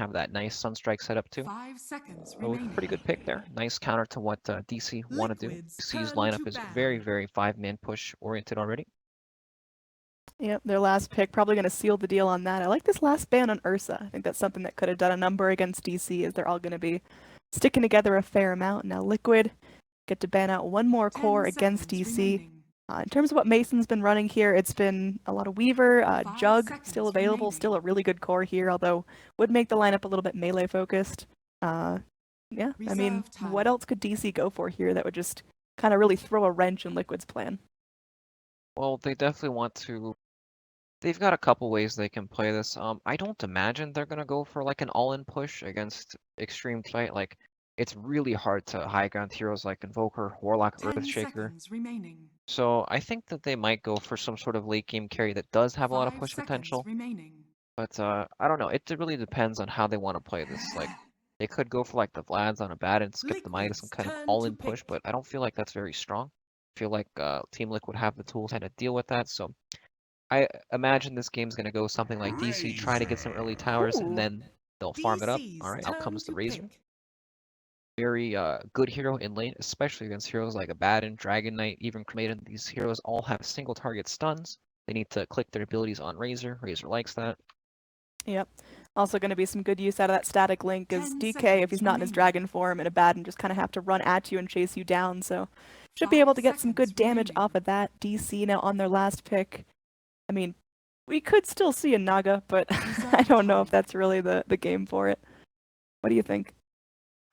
have that nice Sunstrike setup too. 5 seconds So remaining. pretty good pick there. Nice counter to what DC want to do. Liquid's DC's turn to lineup is battle. very, very 5-man push oriented already. Yep, their last pick probably going to seal the deal on that. I like this last ban on Ursa. I think that's something that could have done a number against DC, as they're all going to be sticking together a fair amount. Now Liquid get to ban out one more 10 core against seconds DC. remaining. In terms of what Mason's been running here, it's been a lot of Weaver, 5 Jug seconds still available, remaining. still a really good core here, although would make the lineup a little bit melee focused. Yeah, I mean, Reserve time. what else could DC go for here that would just kind of really throw a wrench in Liquid's plan? Well, they definitely want to. They've got a couple ways they can play this. I don't imagine they're gonna go for like an all-in push against extreme fight. Like, it's really hard to high ground heroes like Invoker, Warlock, 10 Earthshaker. seconds remaining. So I think that they might go for some sort of late game carry that does have a lot of 5 push seconds potential. remaining. But I don't know. It really depends on how they want to play this. Like, they could go for like the Vlads on a bat and skip the Midas and Liquid's kind of turn all to in push, pick. but I don't feel like that's very strong. I feel like Team Liquid have the tools how to deal with that. So I imagine this game's gonna go something like DC try to get some early towers and Ooh. then they'll farm it up. DC's All right, out turn comes the to Razor. pick. Very good hero in lane, especially against heroes like Abaddon, Dragon Knight, even Maiden. These heroes all have single target stuns. They need to click their abilities on Razor. Razor likes that. Yep. Also going to be some good use out of that static link is 10 DK, if he's seconds not in his remaining. dragon form, and Abaddon just kind of have to run at you and chase you down, so should be 5 able to get some good seconds damage remaining. off of that. DC now on their last pick. I mean, we could still see a Naga, but I don't know if that's really the game for it. What do you think?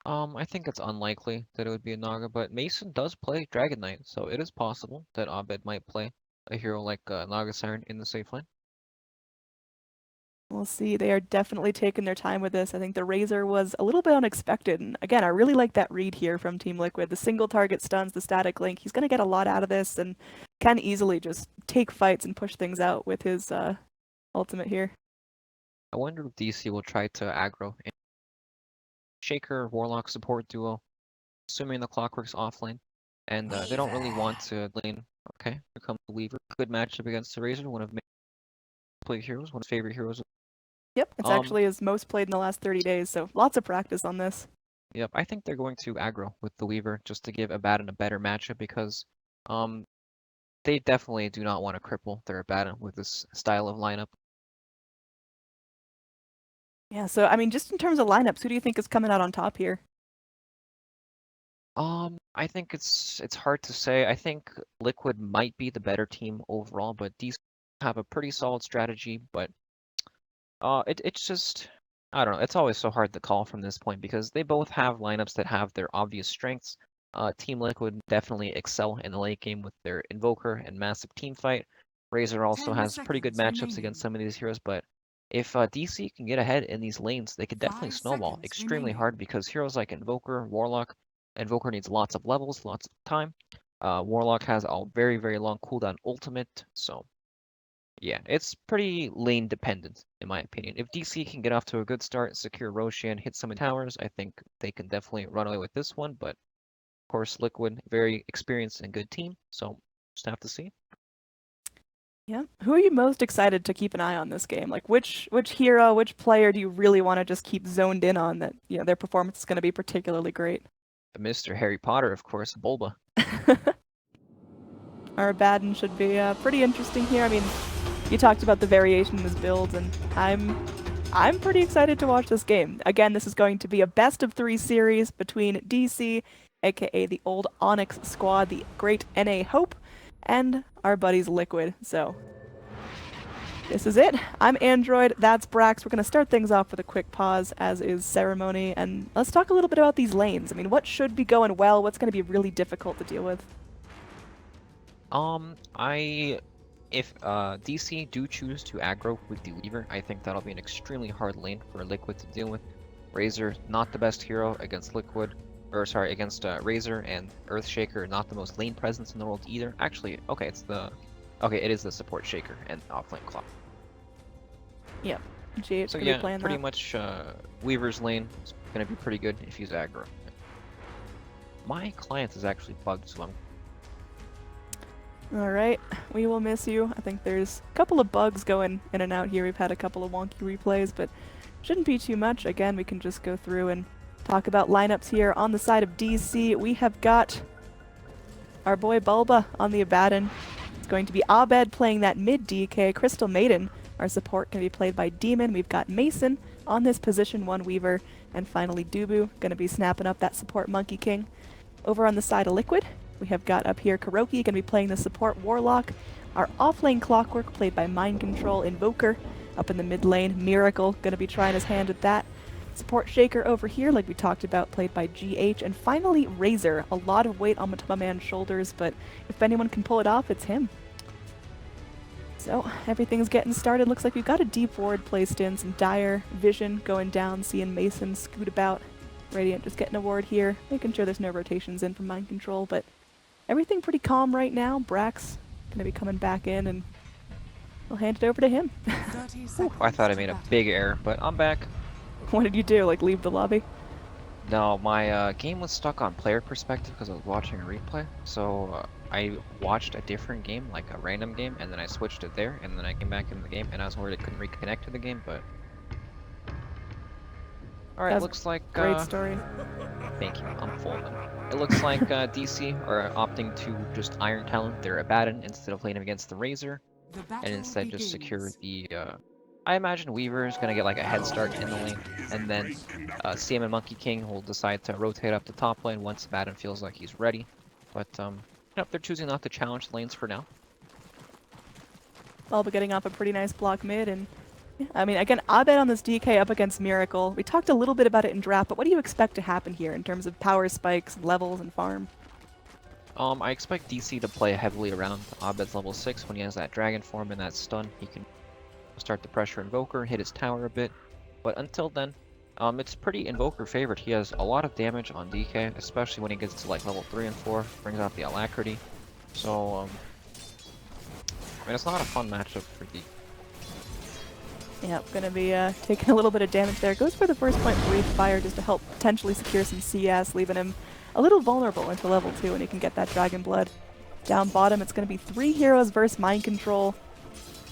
I think it's unlikely that it would be a Naga, but Mason does play Dragon Knight, so it is possible that Abed might play a hero like Naga Siren in the safe lane. We'll see. They are definitely taking their time with this. I think the Razor was a little bit unexpected. And again, I really like that read here from Team Liquid. The single target stuns, the static link. He's going to get a lot out of this and can easily just take fights and push things out with his ultimate here. I wonder if DC will try to aggro a Shaker Warlock support duo, assuming the Clockwork's offlane, and they don't really want to lane. Okay, here comes the Weaver. Good matchup against the Razor, one of Mason's play heroes, one of his favorite heroes. Yep, it's actually his most played in the last 30 days, so lots of practice on this. Yep, I think they're going to aggro with the Weaver just to give Abaddon a better matchup because they definitely do not want to cripple their Abaddon with this style of lineup. Yeah, so I mean, just in terms of lineups, who do you think is coming out on top here? I think it's hard to say. I think Liquid might be the better team overall, but DC have a pretty solid strategy, but it's just I don't know. It's always so hard to call from this point because they both have lineups that have their obvious strengths. Team Liquid definitely excel in the late game with their Invoker and massive team fight. Razor also 10 has pretty good seconds matchups against remaining. some of these heroes, but if DC can get ahead in these lanes, they could definitely 5 snowball seconds extremely remaining. hard because heroes like Invoker, Warlock, Invoker needs lots of levels, lots of time. Warlock has a very, very long cooldown ultimate, so yeah, it's pretty lane dependent, in my opinion. If DC can get off to a good start, secure Roshan, hit some towers, I think they can definitely run away with this one. But of course, Liquid, very experienced and good team, so just have to see. Yeah. Who are you most excited to keep an eye on this game? Like which hero, which player do you really want to just keep zoned in on that, their performance is going to be particularly great? Mr. Harry Potter, of course, Bulba. Our Abaddon should be pretty interesting here. I mean, you talked about the variation in his builds, and I'm pretty excited to watch this game. Again, this is going to be a best-of-3 series between DC, aka the old Onyx squad, the great NA Hope, and our buddies Liquid. So this is it. I'm Android, that's Brax. We're going to start things off with a quick pause, as is Ceremony, and let's talk a little bit about these lanes. I mean, what should be going well? What's going to be really difficult to deal with? If DC do choose to aggro with the Weaver, I think that'll be an extremely hard lane for Liquid to deal with. Razor, not the best hero against Liquid, or sorry, against Razor, and Earthshaker, not the most lane presence in the world either. Actually, okay, it is the support Shaker and offlane Clock. Yep. GH So could yeah, be playing pretty that. much Weaver's lane is gonna be pretty good if he's aggro. My client is actually bugged, so I'm Alright, we will miss you. I think there's a couple of bugs going in and out here. We've had a couple of wonky replays, but Shouldn't be too much. Again, we can just go through and talk about lineups here. On the side of DC, we have got our boy Bulba on the Abaddon. It's going to be Abed playing that mid DK. Crystal Maiden, our support, going to be played by Demon. We've got Mason on this position 1 Weaver. And finally Dubu, going to be snapping up that support Monkey King. Over on the side of Liquid, we have got up here Kuroki, going to be playing the support Warlock. Our offlane Clockwork, played by Mind Control Invoker. Up in the mid lane, Miracle, going to be trying his hand at that. Support Shaker over here, like we talked about, played by GH. And finally, Razor. A lot of weight on Matama Man's shoulders, but if anyone can pull it off, it's him. So, everything's getting started. Looks like we've got a deep ward placed in, some dire vision going down, seeing Mason scoot about. Radiant just getting a ward here, making sure there's no rotations in from Mind Control, but everything pretty calm right now. Brax gonna be coming back in, and we'll hand it over to him. Ooh, I thought I made a big error, but I'm back. What did you do, like leave the lobby? No, my game was stuck on player perspective because I was watching a replay. So I watched a different game, like a random game, and then I switched it there, and then I came back into the game, and I was worried I couldn't reconnect to the game, but... Alright, looks like... Great story. Thank you, I'm full of them. It looks like DC are opting to just Iron Talent their Abaddon instead of playing him against the Razor, and instead just secure the... I imagine Weaver is going to get like a head start in the lane, and then CM and Monkey King will decide to rotate up the top lane once Abaddon feels like he's ready. But, nope, they're choosing not to challenge the lanes for now. Bulba getting off a pretty nice block mid, and yeah, I mean, again, Abed on this DK up against Miracle. We talked a little bit about it in draft, but what do you expect to happen here in terms of power spikes, levels, and farm? I expect DC to play heavily around Abed's level 6 when he has that Dragon form and that stun. He can start the pressure Invoker, hit his tower a bit, but until then, it's pretty Invoker favored. He has a lot of damage on DK, especially when he gets to like level 3 and 4, brings out the Alacrity. So, I mean, it's not a fun matchup for DK. Yep, gonna be taking a little bit of damage there. Goes for the first point Breathe Fire just to help potentially secure some CS, leaving him a little vulnerable into level 2 when he can get that Dragon Blood. Down bottom, it's gonna be 3 heroes versus Mind Control.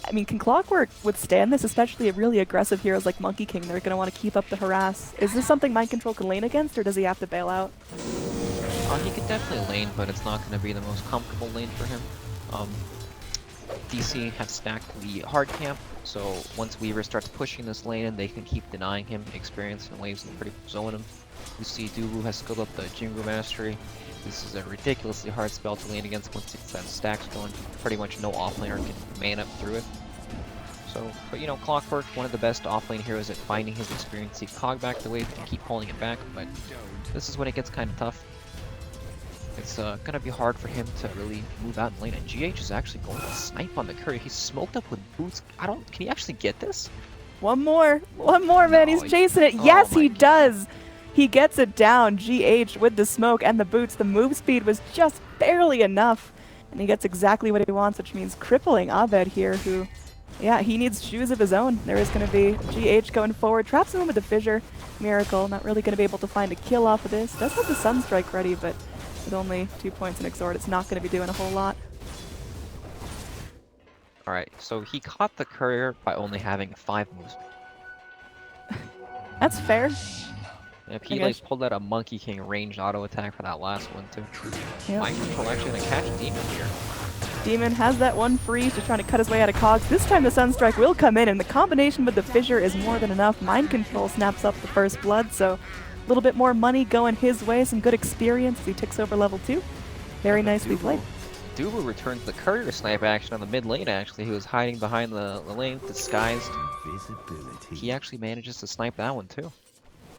I mean, can Clockwork withstand this, especially really aggressive heroes like Monkey King? They're going to want to keep up the harass. Is this something Mind Control can lane against, or does he have to bail out? He can definitely lane, but it's not going to be the most comfortable lane for him. DC have stacked the hard camp, so once Weaver starts pushing this lane in, they can keep denying him experience and waves and pretty zone him. You see Dubu has skilled up the Jingu Mastery. This is a ridiculously hard spell to lane against once it gets that stacks going. Pretty much no offlaner can man up through it. So, but you know, Clockwork, one of the best offlane heroes at finding his experience. He cog back the wave and keep pulling it back, but this is when it gets kind of tough. It's gonna be hard for him to really move out in lane, and GH is actually going to snipe on the courier. He's smoked up with boots. Can he actually get this? One more, man, he's chasing it. Yes, he does. He gets it down, GH with the smoke and the boots. The move speed was just barely enough. And he gets exactly what he wants, which means crippling Abed here, who, yeah, he needs shoes of his own. There is going to be GH going forward. Traps him with the fissure. Miracle, not really going to be able to find a kill off of this. Does have the Sunstrike ready, but with only 2 points in Exhort, it's not going to be doing a whole lot. Alright, so he caught the courier by only having 5 moves. That's fair. If he like pulled out a Monkey King ranged auto attack for that last one too. Yep. Mind Control actually gonna catch Demon here. Demon has that one free, just trying to cut his way out of cogs. This time the Sunstrike will come in, and the combination with the fissure is more than enough. Mind Control snaps up the first blood, so a little bit more money going his way, some good experience as he ticks over level 2. Very nicely played. Dubu returns the courier snipe action on the mid lane actually. He was hiding behind the lane, disguised. He actually manages to snipe that one too.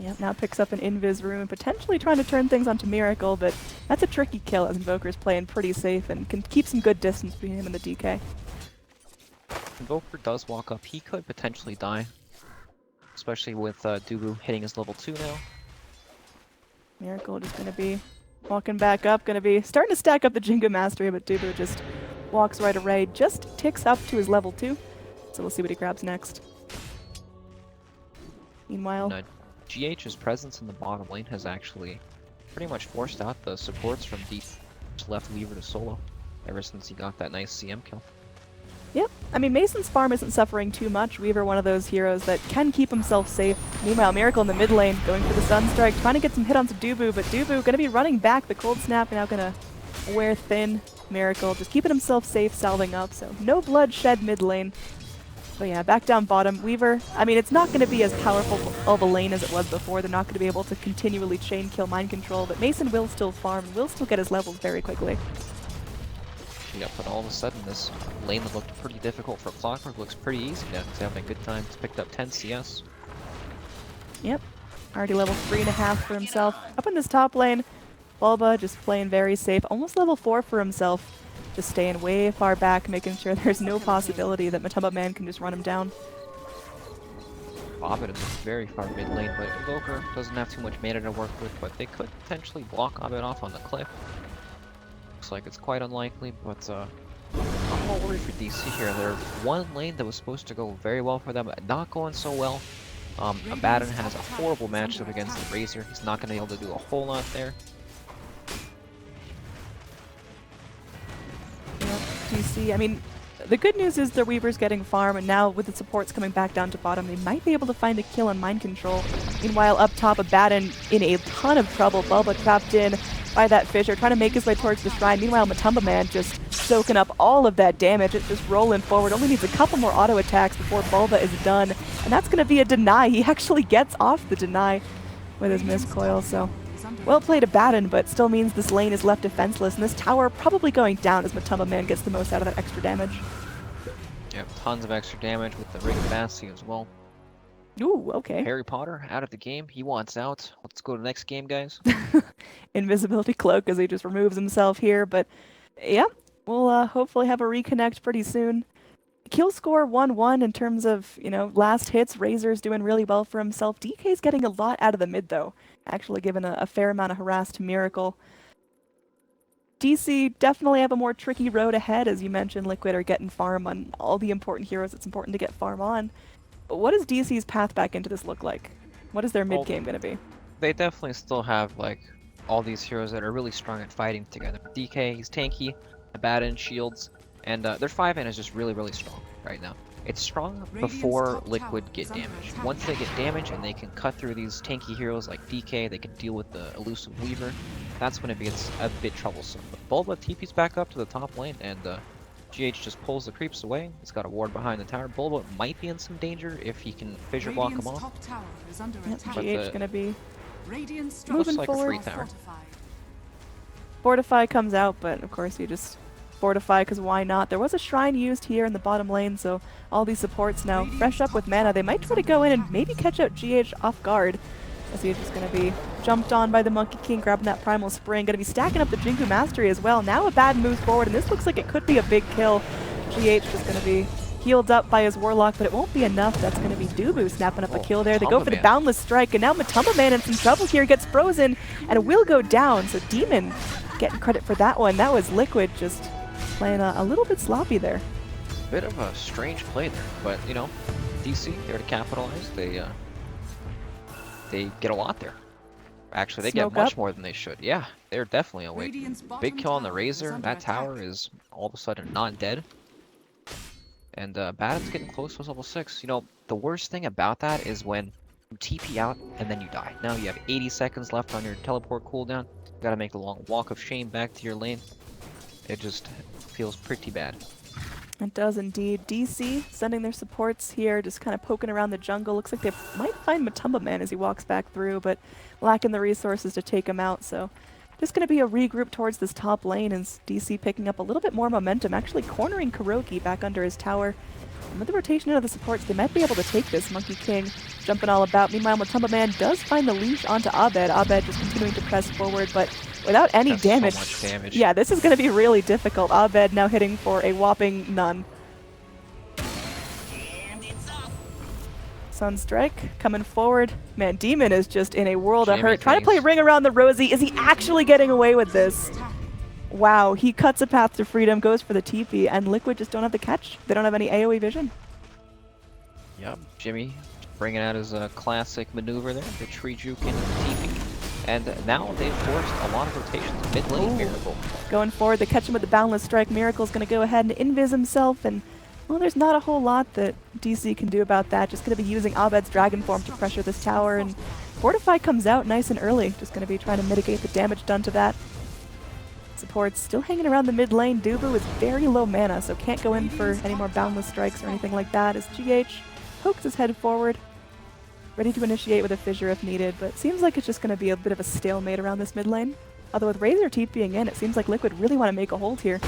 Yep, now picks up an Invis Rune, potentially trying to turn things onto Miracle, but that's a tricky kill as Invoker's playing pretty safe and can keep some good distance between him and the DK. Invoker does walk up. He could potentially die, especially with Dubu hitting his level 2 now. Miracle just going to be walking back up, going to be starting to stack up the Jingu Mastery, but Dubu just walks right away, just ticks up to his level 2. So we'll see what he grabs next. Meanwhile... GH's presence in the bottom lane has actually pretty much forced out the supports from deep, left Weaver to solo ever since he got that nice CM kill. Yep. I mean, Mason's farm isn't suffering too much. Weaver, one of those heroes that can keep himself safe. Meanwhile, Miracle in the mid lane, going for the Sunstrike, trying to get some hit onto Dubu, but Dubu going to be running back. The Cold Snap now going to wear thin. Miracle just keeping himself safe, salving up, so no bloodshed mid lane. But yeah, back down bottom. Weaver, I mean, it's not going to be as powerful of a lane as it was before. They're not going to be able to continually chain kill mind control, but Mason will still farm and will still get his levels very quickly. Yep, but all of a sudden this lane that looked pretty difficult for Clockwork looks pretty easy now. He's having a good time. He's picked up 10 CS. Yep, already level 3.5 for himself. Up in this top lane, Bulba just playing very safe, almost level 4 for himself. Just staying way far back, making sure there's no possibility that Matumba Man can just run him down. Abed is very far mid lane, but Invoker doesn't have too much mana to work with, but they could potentially block Abed off on the cliff. Looks like it's quite unlikely, but I'm not worried for DC here. They're one lane that was supposed to go very well for them, but not going so well. Abaddon has a horrible matchup against the Razor. He's not going to be able to do a whole lot there. Yep, DC, I mean, the good news is the Weaver's getting farm, and now with the supports coming back down to bottom, they might be able to find a kill on mind control. Meanwhile, up top, Abaddon in a ton of trouble. Bulba trapped in by that Fissure, trying to make his way towards the shrine. Meanwhile, Matumba Man just soaking up all of that damage. It's just rolling forward. Only needs a couple more auto attacks before Bulba is done. And that's going to be a deny. He actually gets off the deny with his miscoil, so well played Abaddon, but still means this lane is left defenseless, and this tower probably going down as Matumba Man gets the most out of that extra damage. Yep, tons of extra damage with the Ring of Bassi as well. Ooh, okay. Harry Potter out of the game. He wants out. Let's go to the next game, guys. Invisibility cloak as he just removes himself here, but yeah, we'll hopefully have a reconnect pretty soon. Kill score 1-1 in terms of, you know, last hits. Razor's doing really well for himself. DK's getting a lot out of the mid, though. Actually given a fair amount of harass to Miracle. DC definitely have a more tricky road ahead, as you mentioned. Liquid are getting farm on all the important heroes it's important to get farm on. But what does DC's path back into this look like? What is their mid game going to be? They definitely still have, like, all these heroes that are really strong at fighting together. DK, he's tanky, Abaddon, shields, and their 5-man is just really, really strong right now. It's strong before Liquid get damaged. Once they get damaged and they can cut through these tanky heroes like DK, they can deal with the elusive Weaver, that's when it gets a bit troublesome. But Bulba TP's back up to the top lane, and GH just pulls the creeps away. He's got a ward behind the tower. Bulba might be in some danger if he can fissure block him off. Yep, GH going to be looks moving like forward. a free tower. Fortify comes out, but of course you just fortify because why not? There was a shrine used here in the bottom lane, so all these supports now fresh up with mana. They might try to go in and maybe catch out GH off guard, as he's just going to be jumped on by the Monkey King, grabbing that Primal Spring. Going to be stacking up the Jingu Mastery as well. Now Abaddon moves forward, and this looks like it could be a big kill. GH just going to be healed up by his Warlock, but it won't be enough. That's going to be Dubu snapping up a kill there. They go for the Boundless Strike, and now Matumba Man in some trouble here, gets frozen, and will go down. So Demon getting credit for that one. That was Liquid just playing a little bit sloppy there. Bit of a strange play there, but you know, DC there to capitalize. They get a lot there. Actually, they get much more than they should. Yeah, they're definitely awake. Big kill on the Razor. That tower is all of a sudden not dead. And Abaddon's getting close to level 6. You know, the worst thing about that is when you TP out and then you die. Now you have 80 seconds left on your teleport cooldown. You gotta make the long walk of shame back to your lane. It just feels pretty bad. It does indeed. DC sending their supports here, just kind of poking around the jungle. Looks like they might find Matumba Man as he walks back through, but lacking the resources to take him out. So just going to be a regroup towards this top lane as DC picking up a little bit more momentum, actually cornering Kuroki back under his tower. And with the rotation of the supports, they might be able to take this. Monkey King jumping all about. Meanwhile, Matumba Man does find the leash onto Abed. Abed just continuing to press forward, but without any damage. So much damage. Yeah, this is going to be really difficult. Abed now hitting for a whopping none. Sunstrike coming forward. Man, Demon is just in a world of hurt. Trying to play Ring Around the Rosie. Is he actually getting away with this? Wow, he cuts a path to freedom, goes for the TP, and Liquid just don't have the catch. They don't have any AoE vision. Yep, Jimmy bringing out his classic maneuver there, the tree juke into the TP. And now they've forced a lot of rotations. Mid lane Miracle. Going forward, they catch him with the Boundless Strike. Miracle's going to go ahead and invis himself, and Well, there's not a whole lot that DC can do about that. Just going to be using Abed's Dragon Form to pressure this tower, and Fortify comes out nice and early. Just going to be trying to mitigate the damage done to that. Support's still hanging around the mid lane. Dubu is very low mana, so can't go in for any more Boundless Strikes or anything like that, as GH pokes his head forward, ready to initiate with a Fissure if needed, but seems like it's just going to be a bit of a stalemate around this mid lane. Although with Razor TPing in, it seems like Liquid really want to make a hold here.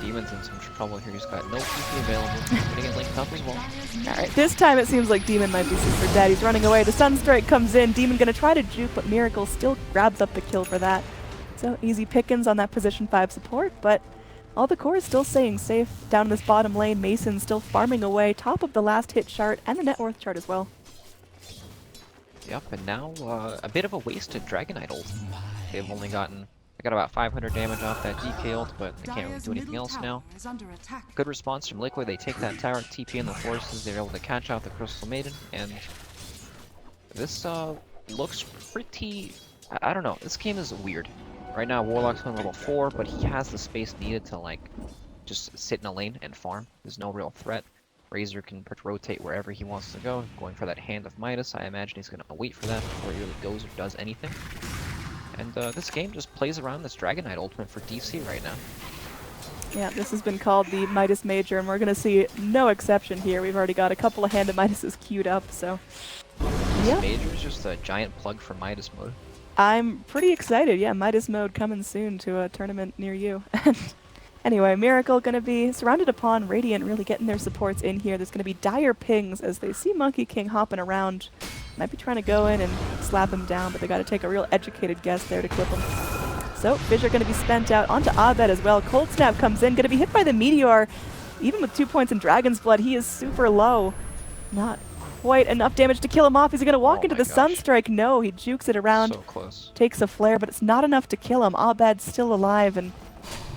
Demon's in some trouble here. He's got no TP available. He's gonna get linked up as well. Alright, this time it seems like Demon might be super dead. He's running away. The Sunstrike comes in. Demon gonna try to juke, but Miracle still grabs up the kill for that. So easy pickings on that position 5 support, but all the core is still staying safe. Down in this bottom lane, Mason still farming away, top of the last hit chart and the net worth chart as well. Yep, and now a bit of a wasted Dragonite ult. They've only gotten, they got about 500 damage off that DK ult, but they can't really do anything else now. Good response from Liquid. They take that tower, TP in the forces. They're able to catch out the Crystal Maiden, and this looks pretty. I don't know. This game is weird. Right now, Warlock's on level 4, but he has the space needed to like just sit in a lane and farm. There's no real threat. Razor can rotate wherever he wants to go, going for that Hand of Midas. I imagine he's going to wait for that before he really goes or does anything. And this game just plays around this Dragonite ultimate for DC right now. Yeah, this has been called the Midas Major, and we're going to see no exception here. We've already got a couple of Hand of Midases queued up, so This Major is just a giant plug for Midas mode. I'm pretty excited. Yeah, Midas mode coming soon to a tournament near you. Anyway, Miracle going to be surrounded upon. Radiant really getting their supports in here. There's going to be dire pings as they see Monkey King hopping around. Might be trying to go in and slap him down, but they got to take a real educated guess there to clip him. So, Fissure going to be spent out onto Abed as well. Cold Snap comes in, going to be hit by the Meteor. Even with 2 points in Dragon's Blood, he is super low. Not quite enough damage to kill him off. Is he going to walk into the Sunstrike? No, he jukes it around. So close. Takes a flare, but it's not enough to kill him. Abed's still alive, and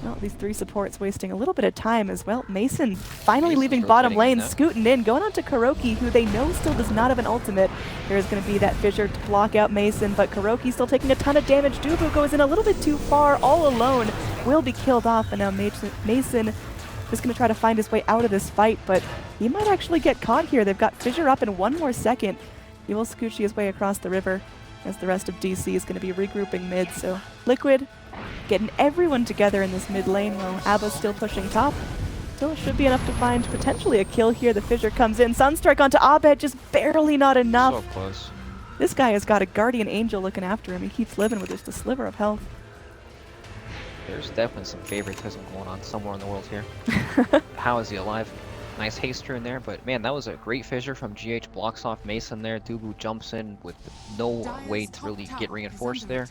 well, these 3 supports wasting a little bit of time as well. Mason finally leaving bottom lane, scooting in, going on to Kuroki, who they know still does not have an ultimate. There's going to be that Fissure to block out Mason, but Kuroki still taking a ton of damage. Dubu goes in a little bit too far, all alone, will be killed off, and now Mason is going to try to find his way out of this fight, but he might actually get caught here. They've got Fissure up in 1 more second. He will scoochy his way across the river as the rest of DC is going to be regrouping mid, so Liquid getting everyone together in this mid lane while Abba's still pushing top. Still should be enough to find potentially a kill here. The Fissure comes in. Sunstrike onto Abed, just barely not enough. So close. This guy has got a guardian angel looking after him. He keeps living with just a sliver of health. There's definitely some favoritism going on somewhere in the world here. How is he alive? Nice haster in there, but man, that was a great Fissure from GH. Blocks off Mason there. Dubu jumps in with no way to really get reinforced there.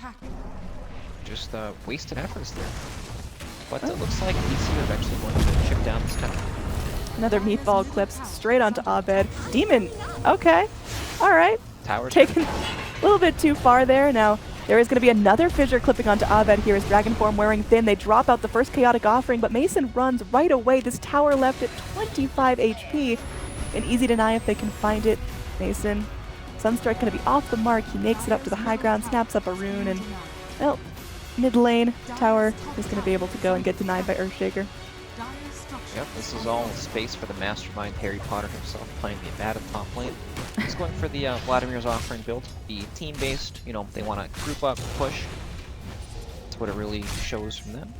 Just wasted efforts there. But it looks like DC are eventually going to chip down this tower. Another meatball clips straight onto Abed. Demon, okay, all right. Tower's taken a little bit too far there. Now there is going to be another Fissure clipping onto Abed here as Dragon Form wearing thin. They drop out the first Chaotic Offering, but Mason runs right away. This tower left at 25 HP. An easy deny if they can find it. Mason, Sunstrike going to be off the mark. He makes it up to the high ground, snaps up a rune, and well, mid lane tower is going to be able to go and get denied by Earthshaker. Yep, this is all space for the mastermind Harry Potter himself playing the Abad at top lane. He's going for the Vladimir's Offering build, the team-based, you know, they want to group up, push. That's what it really shows from them.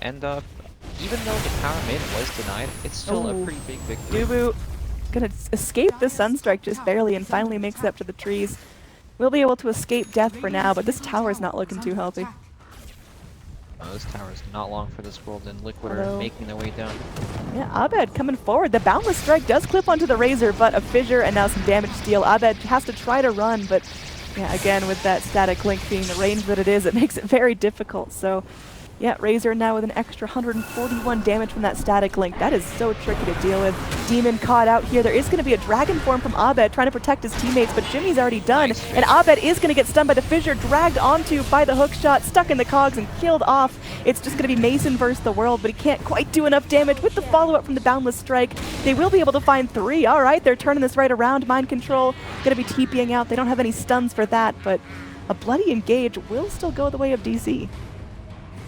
And even though the Power Maiden was denied, it's still a pretty big victory. Dubu gonna escape the Sunstrike just barely and finally makes it up to the trees. We'll be able to escape death for now, but this tower is not looking too healthy. This tower is not long for this world, and Liquid are making their way down. Yeah, Abed coming forward. The Boundless Strike does clip onto the Razor, but a Fissure and now some damage steal. Abed has to try to run, but yeah, again, with that static link being the range that it is, it makes it very difficult. So yeah, Razor now with an extra 141 damage from that static link. That is so tricky to deal with. Demon caught out here. There is going to be a Dragon Form from Abed trying to protect his teammates, but Jimmy's already done. Nice, and Abed is going to get stunned by the Fissure, dragged onto by the hook shot, stuck in the cogs and killed off. It's just going to be Mason versus the world, but he can't quite do enough damage with the follow-up from the Boundless Strike. They will be able to find 3. All right, they're turning this right around. Mind Control going to be TPing out. They don't have any stuns for that, but a bloody engage will still go the way of DC.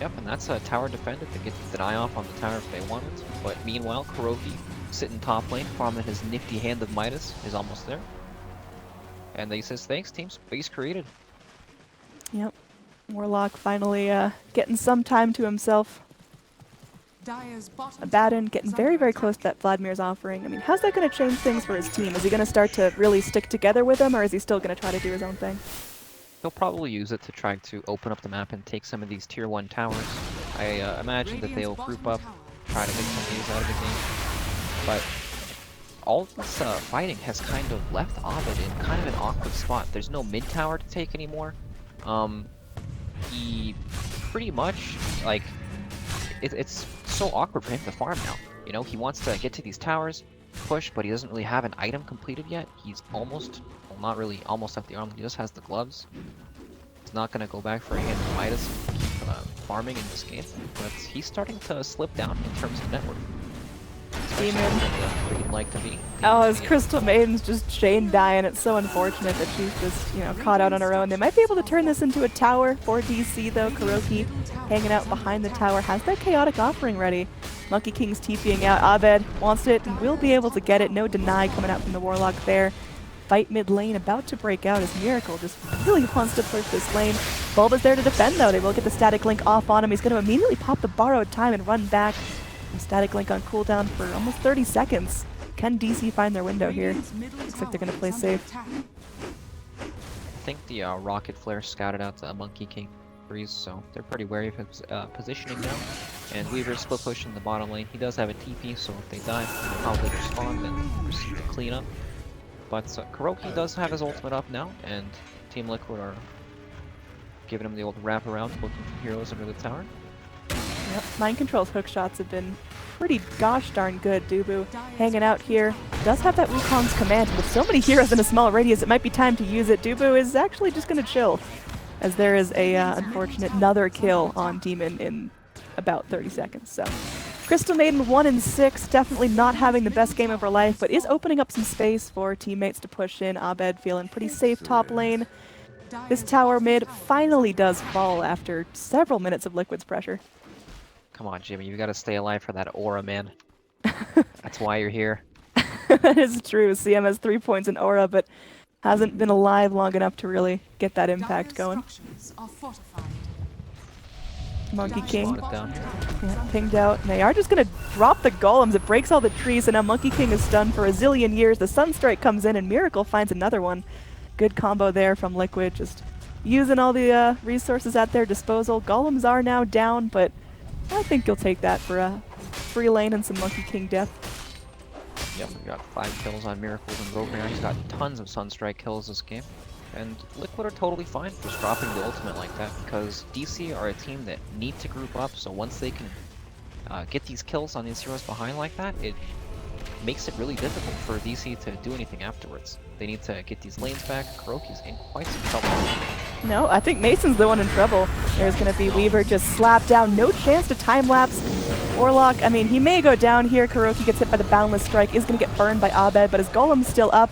Yep, and that's a tower defended to get the deny off on the tower if they want it. But meanwhile, Kuroki, sitting top lane, farming his nifty hand of Midas, is almost there. And he says, thanks, teams. Base created. Yep. Warlock finally getting some time to himself. Abaddon getting very, very close to that Vladimir's offering. I mean, how's that going to change things for his team? Is he going to start to really stick together with him, or is he still going to try to do his own thing? He'll probably use it to try to open up the map and take some of these tier 1 towers. I imagine that they'll group up, try to get some of these out of the game. But all this fighting has kind of left Ovid in kind of an awkward spot. There's no mid tower to take anymore. He pretty much, like, it's so awkward for him to farm now. You know, he wants to get to these towers, push, but he doesn't really have an item completed yet. He's almost, well, not really almost at the armor, he just has the gloves. He's not going to go back for a hand of Midas and keep farming in this game, but he's starting to slip down in terms of network. Demon. Where he'd like to be. Oh, his Crystal Maiden's just chain dying. It's so unfortunate that she's just, you know, caught out on her own. They might be able to turn this into a tower for DC, though. Kuroki hanging out behind the tower has that chaotic offering ready. Monkey King's TPing out. Abed wants it and will be able to get it. No deny coming out from the Warlock there. Fight mid lane about to break out as Miracle just really wants to push this lane. Bulba's there to defend, though. They will get the static link off on him. He's going to immediately pop the borrowed time and run back. Static link on cooldown for almost 30 seconds. Can DC find their window here? Looks like they're going to play safe. I think the Rocket Flare scouted out the Monkey King freeze, so they're pretty wary of his positioning now. And Weaver's split push in the bottom lane. He does have a TP, so if they die, he'll probably respond and proceed to clean up. But Kuroki does have his ultimate up now, and Team Liquid are giving him the old wraparound, looking for heroes under the tower. Yep, Mind Control's hook shots have been pretty gosh darn good. Dubu hanging out here. Does have that Wukong's command. With so many heroes in a small radius, it might be time to use it. Dubu is actually just going to chill, as there is a unfortunate another kill on Demon in about 30 seconds. So Crystal Maiden 1-6, definitely not having the best game of her life, but is opening up some space for teammates to push in. Abed feeling pretty safe top lane. This tower mid finally does fall after several minutes of Liquid's pressure. Come on, Jimmy, you gotta stay alive for that aura, man. That's why you're here. That is true. CM has 3 points in aura, but hasn't been alive long enough to really get that impact going. Monkey King, yeah, pinged out. And they are just going to drop the golems. It breaks all the trees, and now Monkey King is stunned for a zillion years. The Sunstrike comes in, and Miracle finds another one. Good combo there from Liquid, just using all the resources at their disposal. Golems are now down, but I think you'll take that for a free lane and some Monkey King death. Yep, we got 5 kills on Miracles and Rogue now. He's got tons of Sunstrike kills this game. And Liquid are totally fine just dropping the ultimate like that, because DC are a team that need to group up, so once they can get these kills on these heroes behind like that, it makes it really difficult for DC to do anything afterwards. They need to get these lanes back. Kuroki's in quite some trouble. No, I think Mason's the one in trouble. There's going to be Weaver just slapped down. No chance to time-lapse. Warlock, I mean, he may go down here. Kuroki gets hit by the Boundless Strike, is going to get burned by Abed, but his Golem's still up.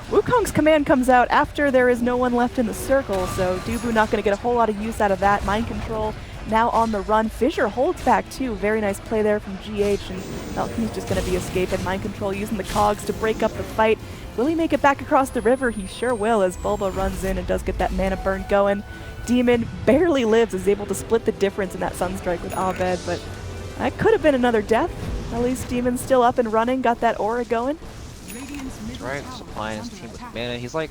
Wukong's command comes out after there is no one left in the circle, so Dubu not going to get a whole lot of use out of that. Mind Control now on the run. Fissure holds back too. Very nice play there from GH, and well, he's just going to be escaping. Mind Control using the cogs to break up the fight. Will he make it back across the river? He sure will, as Bulba runs in and does get that mana burn going. Demon barely lives, is able to split the difference in that Sunstrike with Abed, but that could have been another death. At least Demon's still up and running, got that aura going. That's right, supplying his team with mana. He's kind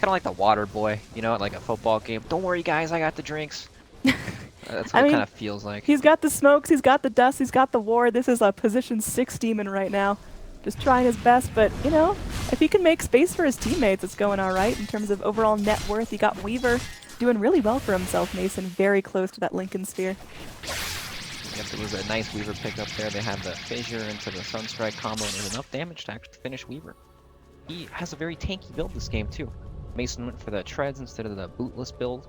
of like the water boy, you know, at like a football game. Don't worry, guys, I got the drinks. That's what it kind of feels like. He's got the smokes, he's got the dust, he's got the ward. This is a position 6 Demon right now. Just trying his best, but, you know, if he can make space for his teammates, it's going all right in terms of overall net worth. You got Weaver doing really well for himself, Mason, very close to that Lincoln Sphere. Yep, it was a nice Weaver pickup there. They had the Fissure into the Sunstrike combo, and there's enough damage to actually finish Weaver. He has a very tanky build this game, too. Mason went for the treads instead of the bootless build.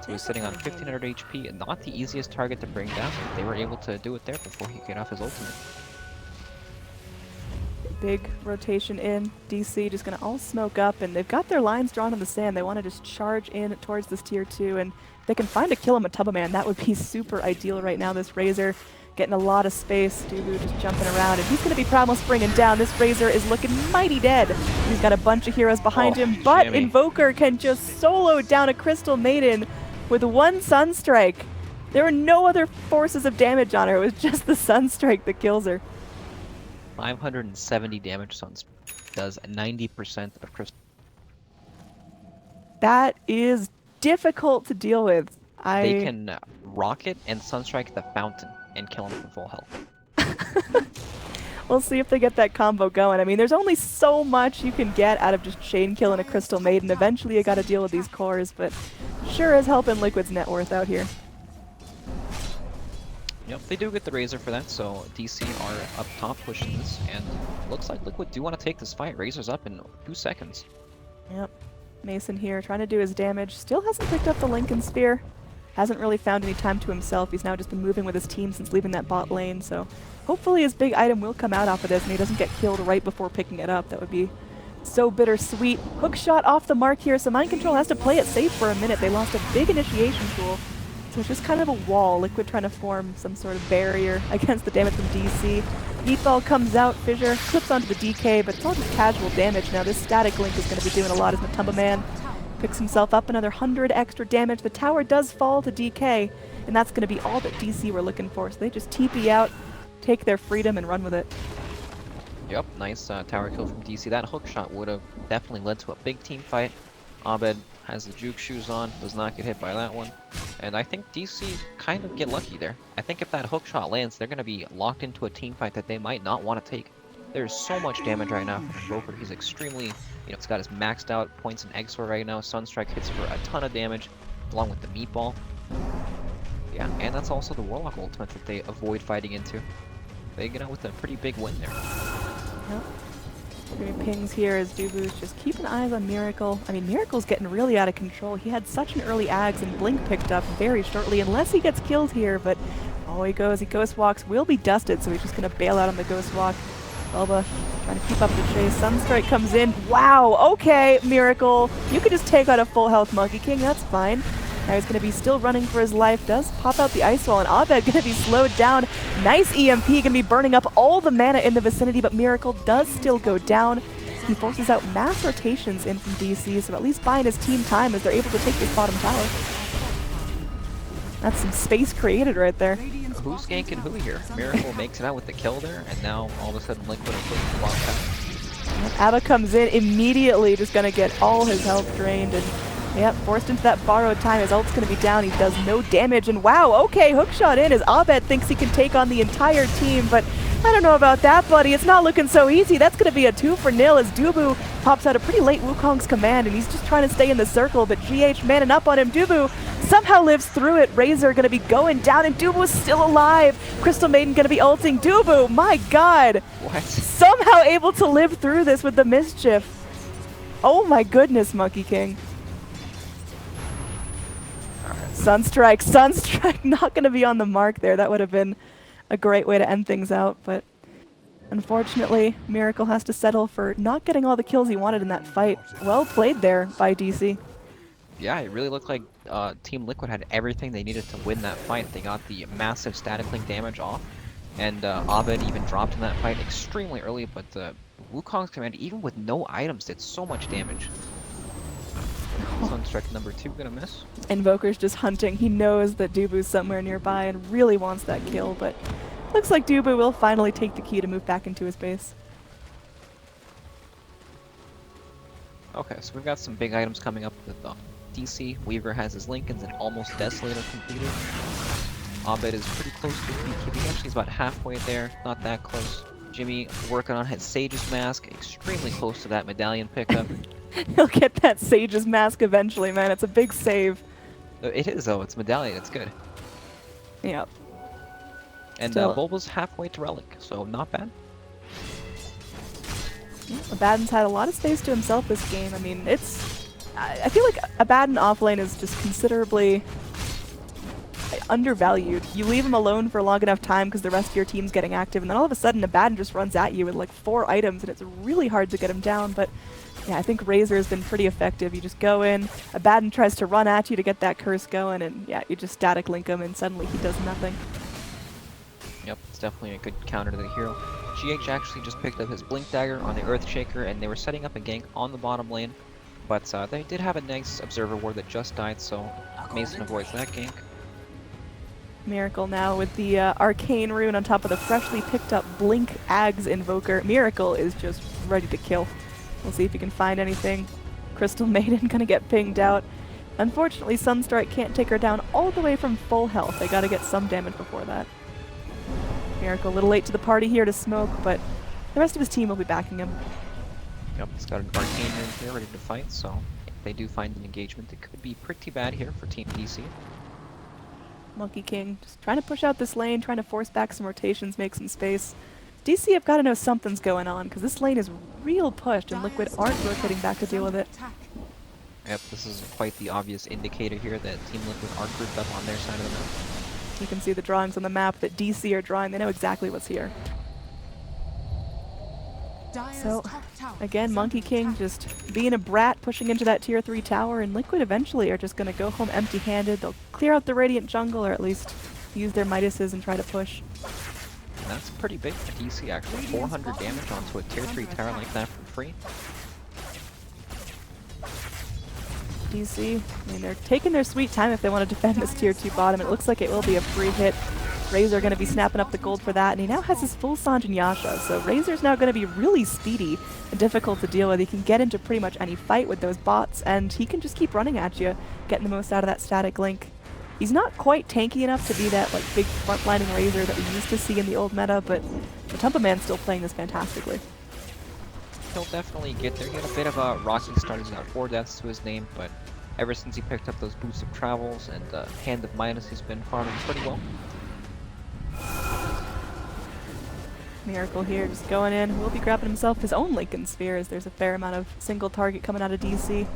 So he's sitting on 1500 HP, and not the easiest target to bring down, but they were able to do it there before he could get off his ultimate. Big rotation in. DC just going to all smoke up, and they've got their lines drawn in the sand. They want to just charge in towards this tier 2, and if they can find a kill on Matubba Man, that would be super ideal right now. This Razor getting a lot of space. Dubu just jumping around, and he's going to be Primal's bringing down. This Razor is looking mighty dead. He's got a bunch of heroes behind him, but Jimmy. Invoker can just solo down a Crystal Maiden with one Sunstrike. There were no other forces of damage on her. It was just the Sunstrike that kills her. 570 damage. Suns does 90% of crystal. That is difficult to deal with. They can rocket and Sunstrike the fountain and kill him from full health. We'll see if they get that combo going. I mean, there's only so much you can get out of just chain killing a Crystal Maiden. Eventually you gotta deal with these cores, but sure is helping Liquid's net worth out here. Yep, they do get the Razor for that, so DC are up top pushing this, and looks like Liquid do want to take this fight. Razor's up in 2 seconds. Yep. Mason here trying to do his damage. Still hasn't picked up the Lincoln Spear. Hasn't really found any time to himself. He's now just been moving with his team since leaving that bot lane, so hopefully his big item will come out off of this and he doesn't get killed right before picking it up. That would be so bittersweet. Hook shot off the mark here, so Mind Control has to play it safe for a minute. They lost a big initiation tool, so it's just kind of a wall. Liquid trying to form some sort of barrier against the damage from DC. Meatball comes out, Fissure clips onto the DK, but it's all just casual damage now. This static link is going to be doing a lot as Matubba Man picks himself up another 100 extra damage. The tower does fall to DK, and that's going to be all that DC were looking for. So they just TP out, take their freedom, and run with it. Yep, nice tower kill from DC. That hook shot would have definitely led to a big team fight. Abed has the juke shoes on, does not get hit by that one. And I think DC kind of get lucky there. I think if that hook shot lands, they're going to be locked into a team fight that they might not want to take. There's so much damage right now from Invoker. He's extremely, he's got his maxed out points in Exor right now. Sunstrike hits for a ton of damage, along with the Meatball. Yeah, and that's also the Warlock ultimate that they avoid fighting into. They get out with a pretty big win there. Yep. 3 pings here as Dubu's just keeping eyes on Miracle. I mean, Miracle's getting really out of control. He had such an early Ags, and Blink picked up very shortly, unless he gets killed here, but oh, he Ghost Walks, will be dusted, so he's just going to bail out on the Ghost Walk. Elba trying to keep up the chase. Sunstrike comes in. Wow, okay, Miracle. You could just take out a full health Monkey King, that's fine. Now he's going to be still running for his life. Does pop out the Ice Wall, and Abed going to be slowed down. Nice EMP, going to be burning up all the mana in the vicinity, but Miracle does still go down. He forces out mass rotations in from DC, so at least buying his team time as they're able to take this bottom tower. That's some space created right there. Who's ganking who here? Miracle makes it out with the kill there, and now all of a sudden Liquid are pushing the long tower. Abba comes in immediately, just going to get all his health drained, and yep, forced into that borrowed time. His ult's going to be down. He does no damage, and wow, okay, hookshot in as Abed thinks he can take on the entire team, but I don't know about that, buddy. It's not looking so easy. That's going to be a 2-0 as Dubu pops out a pretty late Wukong's command, and he's just trying to stay in the circle, but GH manning up on him. Dubu somehow lives through it. Razor going to be going down, and Dubu's still alive. Crystal Maiden going to be ulting. Dubu, my god. What? Somehow able to live through this with the mischief. Oh my goodness, Monkey King. Sunstrike not going to be on the mark there. That would have been a great way to end things out, but unfortunately, Miracle has to settle for not getting all the kills he wanted in that fight. Well played there by DC. Yeah, it really looked like Team Liquid had everything they needed to win that fight. They got the massive static link damage off, and Abed even dropped in that fight extremely early, but Wukong's command, even with no items, did so much damage. Sunstrike number 2 gonna miss. Invoker's just hunting. He knows that Dubu's somewhere nearby and really wants that kill, but looks like Dubu will finally take the key to move back into his base. Okay, so we've got some big items coming up with DC. Weaver has his Lincolns and almost Desolator completed. Abed is pretty close to BKB. Actually, he's about halfway there, not that close. Jimmy working on his Sage's Mask, extremely close to that medallion pickup. He'll get that Sage's Mask eventually, man. It's a big save. It is, though. It's medallion. It's good. Yep. And Bulba's halfway to Relic, so not bad. Yeah, Abaddon's had a lot of space to himself this game. I mean, I feel like Abaddon offlane is just considerably undervalued. You leave him alone for a long enough time because the rest of your team's getting active, and then all of a sudden Abaddon just runs at you with like 4 items, and it's really hard to get him down. But yeah, I think Razor has been pretty effective. You just go in, Abaddon tries to run at you to get that curse going, and yeah, you just static link him, and suddenly he does nothing. Yep, it's definitely a good counter to the hero. GH actually just picked up his Blink Dagger on the Earthshaker, and they were setting up a gank on the bottom lane. But they did have a nice Observer Ward that just died, so Mason avoids that gank. Miracle now with the Arcane Rune on top of the freshly picked up Blink Ags Invoker. Miracle is just ready to kill. We'll see if he can find anything. Crystal Maiden gonna get pinged out. Unfortunately, Sunstrike can't take her down all the way from full health. They gotta get some damage before that. Miracle a little late to the party here to smoke, but the rest of his team will be backing him. Yep, he's got an Arcane Rune here ready to fight, so if they do find an engagement, it could be pretty bad here for Team DC. Monkey King just trying to push out this lane, trying to force back some rotations, make some space. DC have got to know something's going on, because this lane is real pushed, and Liquid aren't rotating back to deal with it. Yep, this is quite the obvious indicator here that Team Liquid are grouped up on their side of the map. You can see the drawings on the map that DC are drawing. They know exactly what's here. So, again, Monkey King just being a brat, pushing into that tier 3 tower, and Liquid eventually are just going to go home empty-handed. They'll clear out the Radiant jungle, or at least use their Midases and try to push. And that's pretty big for DC, actually. 400 damage onto a tier 3 tower like that for free. DC, I mean, they're taking their sweet time if they want to defend this tier 2 bottom. It looks like it will be a free hit. Razor going to be snapping up the gold for that, and he now has his full Sanjin Yasha, so Razor's now going to be really speedy and difficult to deal with. He can get into pretty much any fight with those bots, and he can just keep running at you, getting the most out of that static link. He's not quite tanky enough to be that like big frontlining Razor that we used to see in the old meta, but Matumpa Man's still playing this fantastically. He'll definitely get there. He had a bit of a rocky start. He's got 4 deaths to his name, but ever since he picked up those boosts of travels and Hand of Midas, he's been farming pretty well. Miracle here, just going in. Will be grabbing himself his own Lincoln Sphere as there's a fair amount of single target coming out of DC.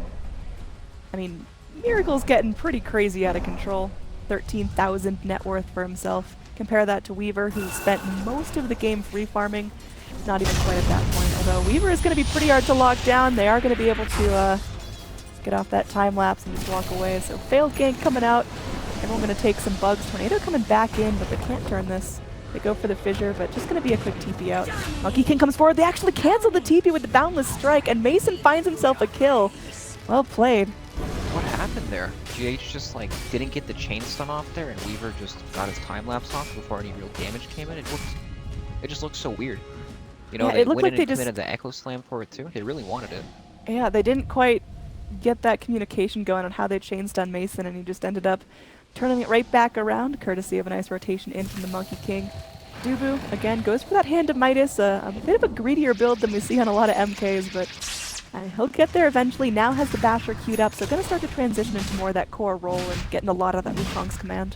I mean, Miracle's getting pretty crazy out of control. 13,000 net worth for himself. Compare that to Weaver, who spent most of the game free farming. Not even quite at that point, although Weaver is going to be pretty hard to lock down. They are going to be able to get off that time lapse and just walk away. So failed gank coming out. Everyone going to take some bugs. Tornado coming back in, but they can't turn this. They go for the fissure, but just going to be a quick TP out. Monkey King comes forward. They actually canceled the TP with the Boundless Strike, and Mason finds himself a kill. Well played. What happened there? GH just like didn't get the chain stun off there, and Weaver just got his time lapse off before any real damage came in. It just looked so weird. You know, yeah, they it looked went like in they and just committed the Echo Slam for it too. They really wanted it. Yeah, they didn't quite get that communication going on how they chain stun Mason, and he just ended up turning it right back around, courtesy of a nice rotation in from the Monkey King. Dubu, again, goes for that Hand of Midas, a bit of a greedier build than we see on a lot of MKs, but he'll get there eventually. Now has the Basher queued up, so going to start to transition into more of that core role and getting a lot of that Wukong's command.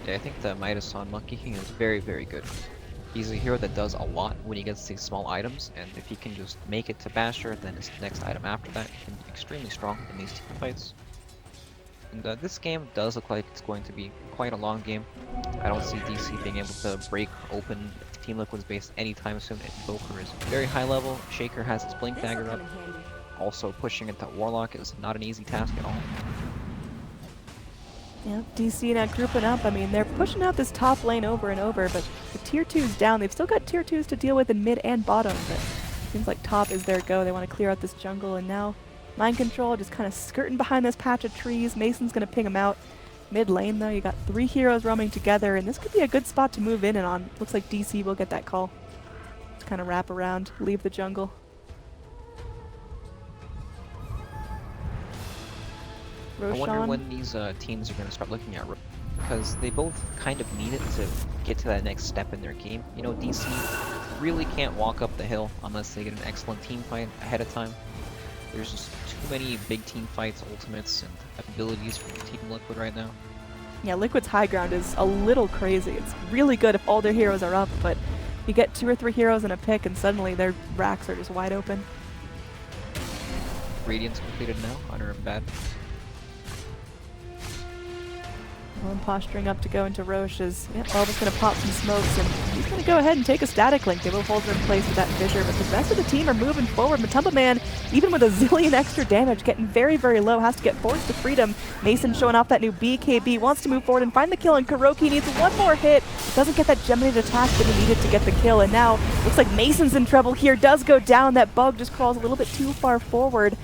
Yeah, I think the Midas on Monkey King is very, very good. He's a hero that does a lot when he gets these small items, and if he can just make it to Basher, then his next item after that can be extremely strong in these team fights. And this game does look like it's going to be quite a long game. I don't see DC being able to break open Team Liquid's base anytime soon. Invoker is very high level. Shaker has his Blink Dagger up. Also pushing into Warlock is not an easy task at all. Yeah, DC now grouping up. I mean, they're pushing out this top lane over and over, but the tier 2's down. They've still got tier 2's to deal with in mid and bottom, but it seems like top is their go. They want to clear out this jungle, and now Mind Control just kind of skirting behind this patch of trees. Mason's going to ping him out. Mid lane, though, you got 3 heroes roaming together, and this could be a good spot to move in and on. Looks like DC will get that call. Just kind of wrap around, leave the jungle. Roshan. I wonder when these teams are going to start looking at because they both kind of need it to get to that next step in their game. You know, DC really can't walk up the hill unless they get an excellent team fight ahead of time. There's just too many big team fights, ultimates, and abilities from Team Liquid right now. Yeah, Liquid's high ground is a little crazy. It's really good if all their heroes are up, but you get 2 or 3 heroes in a pick and suddenly their racks are just wide open. Radiant's completed now, under bad. Well, posturing up to go into Roche is, yeah, Elvis going to pop some smokes, and he's going to go ahead and take a static link. They will hold her in place with that fissure, but the rest of the team are moving forward. Matumba Man, even with a zillion extra damage, getting very, very low, has to get forced to freedom. Mason showing off that new BKB, wants to move forward and find the kill, and Kuroki needs one more hit. Doesn't get that geminated attack that he needed to get the kill, and now looks like Mason's in trouble here. Does go down. That bug just crawls a little bit too far forward.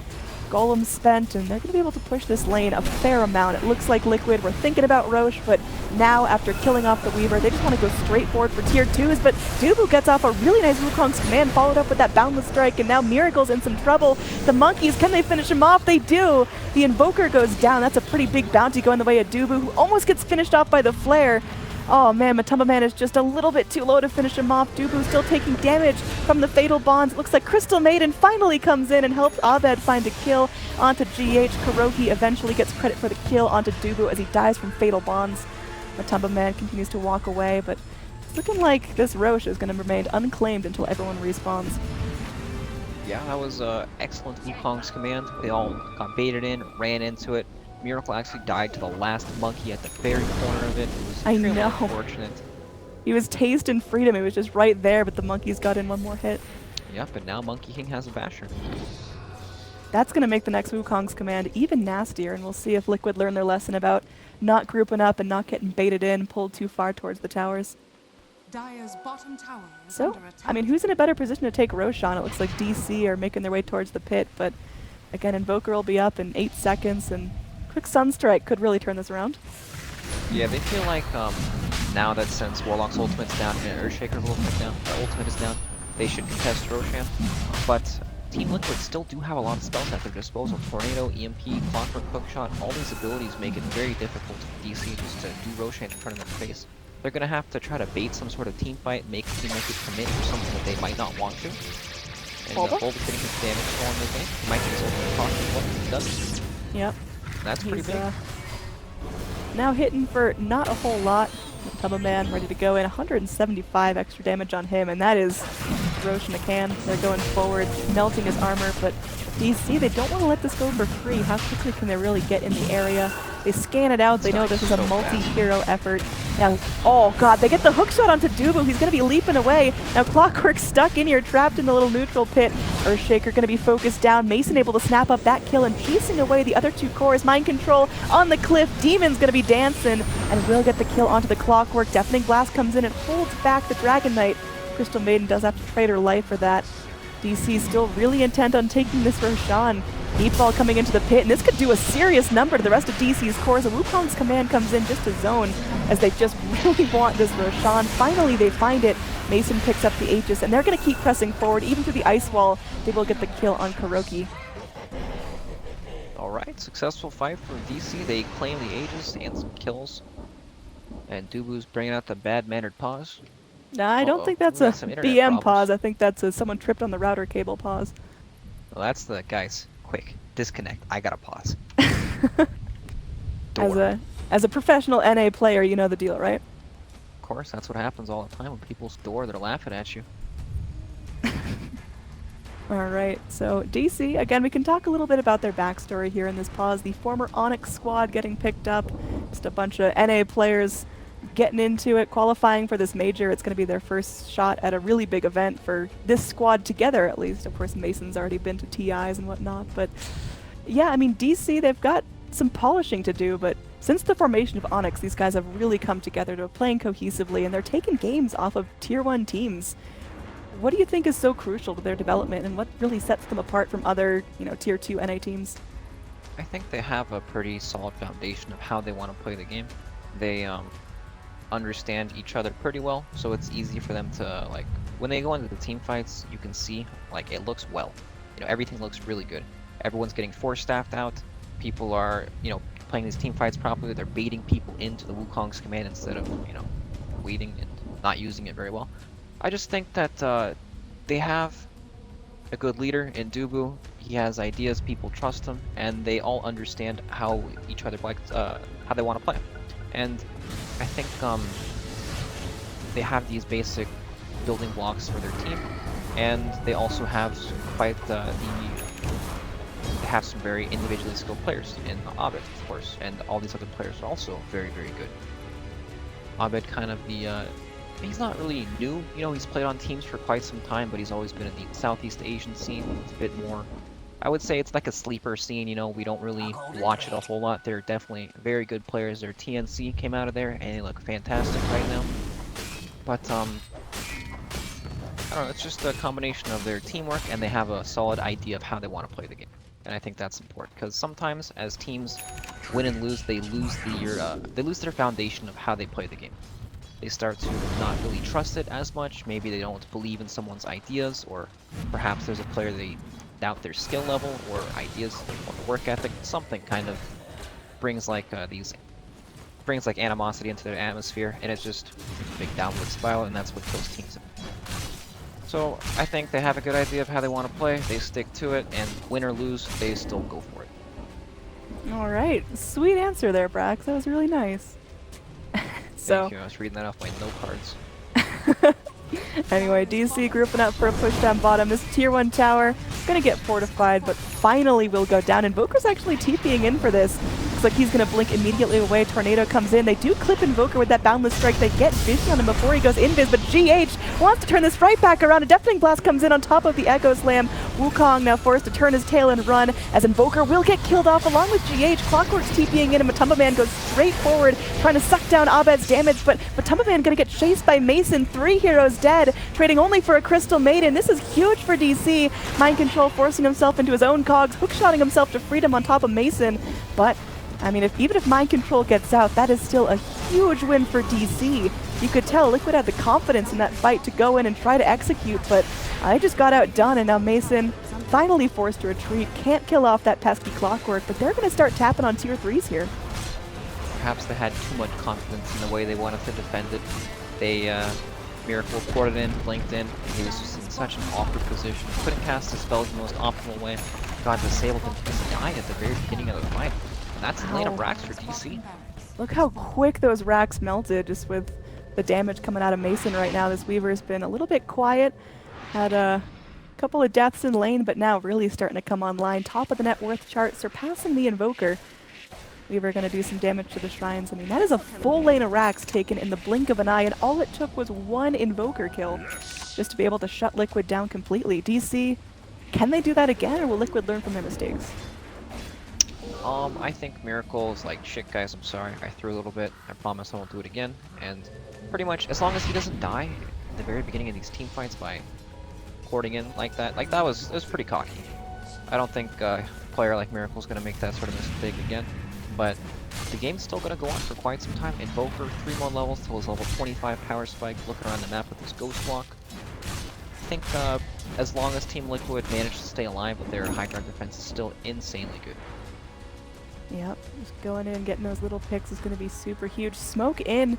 Golem spent, and they're going to be able to push this lane a fair amount. It looks like Liquid were thinking about Roche, but now after killing off the Weaver, they just want to go straight forward for tier 2s, but Dubu gets off a really nice Wukong's command, followed up with that Boundless Strike, and now Miracle's in some trouble. The Monkeys, can they finish him off? They do! The Invoker goes down. That's a pretty big bounty going the way of Dubu, who almost gets finished off by the Flare. Oh man, Matumba Man is just a little bit too low to finish him off. Dubu still taking damage from the Fatal Bonds. It looks like Crystal Maiden finally comes in and helps Abed find a kill onto GH. Kuroki eventually gets credit for the kill onto Dubu as he dies from Fatal Bonds. Matumba Man continues to walk away, but it's looking like this Roche is going to remain unclaimed until everyone respawns. Yeah, that was excellent Wukong's command. They all got baited in, ran into it. Miracle actually died to the last monkey at the very corner of it. It was extremely unfortunate. He was tased in freedom. He was just right there, but the monkeys got in one more hit. Yep, and now Monkey King has a basher. That's going to make the next Wukong's command even nastier, and we'll see if Liquid learn their lesson about not grouping up and not getting baited in, pulled too far towards the towers. Dire's bottom tower is So, under attack. I mean, who's in a better position to take Roche on? It looks like DC are making their way towards the pit, but again, Invoker will be up in 8 seconds, and quick Sunstrike could really turn this around. Yeah, they feel like now that since Warlock's ultimate's down and Earthshaker's ultimate down, the ultimate is down, they should contest Roshan. But Team Liquid still do have a lot of spells at their disposal. Tornado, EMP, Clockwork, Hookshot, all these abilities make it very difficult for DC just to do Roshan in front of their face. They're going to have to try to bait some sort of team fight, make Team Liquid commit for something that they might not want to. And Bulba's getting his damage on the game. He might get his ultimate cost of what he does. Yep. That's pretty big. Now hitting for not a whole lot. Matumba Man ready to go in. 175 extra damage on him, and that is Roche in a can. They're going forward, melting his armor, but DC, they don't want to let this go for free. How quickly can they really get in the area? They scan it out. They know this is a multi-hero effort. Now, oh god, they get the hook shot onto Dubu. He's going to be leaping away. Now Clockwork stuck in here, trapped in the little neutral pit. Earthshaker going to be focused down. Mason able to snap up that kill and chasing away the other 2 cores. Mind Control on the cliff. Demon's going to be dancing and will get the kill onto the Clockwork. Deafening Blast comes in and holds back the Dragon Knight. Crystal Maiden does have to trade her life for that. DC still really intent on taking this Roshan. Meatball coming into the pit, and this could do a serious number to the rest of DC's cores. And Wukong's command comes in just to zone as they just really want this Roshan. Finally, they find it. Mason picks up the Aegis, and they're going to keep pressing forward. Even through the ice wall, they will get the kill on Kuroki. Alright, successful fight for DC. They claim the Aegis and some kills. And Dubu's bringing out the bad-mannered pause. Nah, I don't think that's a BM pause. I think that's a someone tripped on the router cable pause. Well, that's the guys. Quick, disconnect. I gotta pause. As a professional NA player, you know the deal, right? Of course, that's what happens all the time when people's door. They're laughing at you. Alright, so DC, again, we can talk a little bit about their backstory here in this pause. The former Onyx squad getting picked up, just a bunch of NA players getting into it, qualifying for this major. It's going to be their first shot at a really big event for this squad together, at least. Of course, Mason's already been to TIs and whatnot, but yeah, I mean, DC, they've got some polishing to do, but since the formation of Onyx, these guys have really come together to playing cohesively, and they're taking games off of Tier 1 teams. What do you think is so crucial to their development, and what really sets them apart from other, Tier 2 NA teams? I think they have a pretty solid foundation of how they want to play the game. They understand each other pretty well, so it's easy for them to, like, when they go into the team fights, you can see, like, it looks well. Everything looks really good. Everyone's getting force-staffed out. People are, playing these team fights properly. They're baiting people into the Wukong's command instead of, waiting and not using it very well. I just think that they have a good leader in Dubu. He has ideas, people trust him, and they all understand how each other how they want to play. And I think they have these basic building blocks for their team, and they also have quite have some very individually skilled players in Abed, of course, and all these other players are also very, very good. Abed kind of he's not really new, you know, he's played on teams for quite some time, but he's always been in the Southeast Asian scene. It's a bit more, I would say it's like a sleeper scene, you know, we don't really watch it a whole lot. They're definitely very good players. Their TNC came out of there, and they look fantastic right now. But, I don't know, it's just a combination of their teamwork, and they have a solid idea of how they want to play the game. And I think that's important, because sometimes as teams win and lose, they lose their foundation of how they play the game. They start to not really trust it as much. Maybe they don't believe in someone's ideas, or perhaps there's a player they doubt their skill level or ideas or work ethic. Something kind of brings like animosity into their atmosphere, and it's just a big downward spiral, and that's what kills teams. So I think they have a good idea of how they want to play. They stick to it, and win or lose, they still go for it. All right, sweet answer there, Brax. That was really nice. Thank you. I was reading that off my note cards. Anyway, DC grouping up for a push down bottom. This tier 1 tower gonna get fortified, but finally will go down. Invoker's actually TPing in for this. Looks like he's gonna blink immediately away. Tornado comes in. They do clip Invoker with that Boundless Strike. They get vision on him before he goes invis, but GH wants to turn this right back around. A Deafening Blast comes in on top of the Echo Slam. Wukong now forced to turn his tail and run, as Invoker will get killed off along with GH. Clockwork's TPing in, and Matumba Man goes straight forward, trying to suck down Abed's damage, but Matumba Man gonna get chased by Mason. 3 heroes dead, trading only for a Crystal Maiden. This is huge for DC. Mind Control forcing himself into his own cogs, hookshotting himself to freedom on top of Mason. But, I mean, even if Mind Control gets out, that is still a huge win for DC. You could tell Liquid had the confidence in that fight to go in and try to execute, but I just got outdone, and now Mason finally forced to retreat. Can't kill off that pesky Clockwork, but they're going to start tapping on tier 3s here. Perhaps they had too much confidence in the way they wanted to defend it. They, Miracle ported in, blinked in, and he was just in such an awkward position. Couldn't cast his spells in the most optimal way. Got disabled and just died at the very beginning of the fight. And that's the lane of racks for DC. Look how quick those racks melted, just with the damage coming out of Mason right now. This Weaver's been a little bit quiet. Had a couple of deaths in lane, but now really starting to come online. Top of the net worth chart, surpassing the Invoker. Weaver going to do some damage to the shrines. I mean, that is a full lane of racks taken in the blink of an eye, and all it took was 1 Invoker kill just to be able to shut Liquid down completely. DC, can they do that again, or will Liquid learn from their mistakes? I think Miracle is like, shit guys, I'm sorry, I threw a little bit, I promise I won't do it again, and pretty much, as long as he doesn't die at the very beginning of these team fights by porting in like that was pretty cocky. I don't think a player like Miracle is going to make that sort of mistake again. But the game's still going to go on for quite some time. Invoker, 3 more levels till his level 25 power spike, looking around the map with his Ghost Walk. I think as long as Team Liquid manages to stay alive with their high ground defense, is still insanely good. Yep, just going in and getting those little picks is going to be super huge. Smoke in.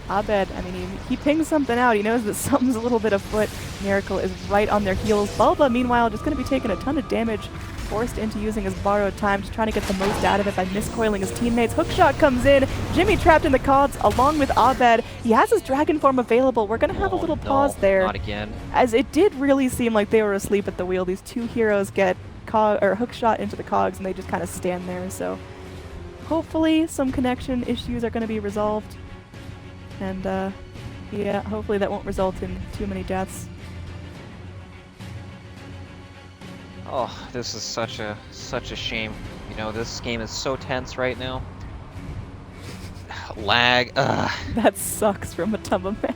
Abed, I mean, he pings something out. He knows that something's a little bit afoot. Miracle is right on their heels. Bulba, meanwhile, just going to be taking a ton of damage. Forced into using his borrowed time, just trying to get the most out of it by miscoiling his teammates. Hookshot comes in. Jimmy trapped in the cogs along with Abed. He has his dragon form available. We're going to have a little pause there. Not again. As it did really seem like they were asleep at the wheel. These 2 heroes get hookshot into the cogs, and they just kind of stand there. So hopefully some connection issues are going to be resolved. And yeah, hopefully that won't result in too many deaths. Oh, this is such a shame. You know, this game is so tense right now. Lag. Ugh. That sucks from a Matumba Man.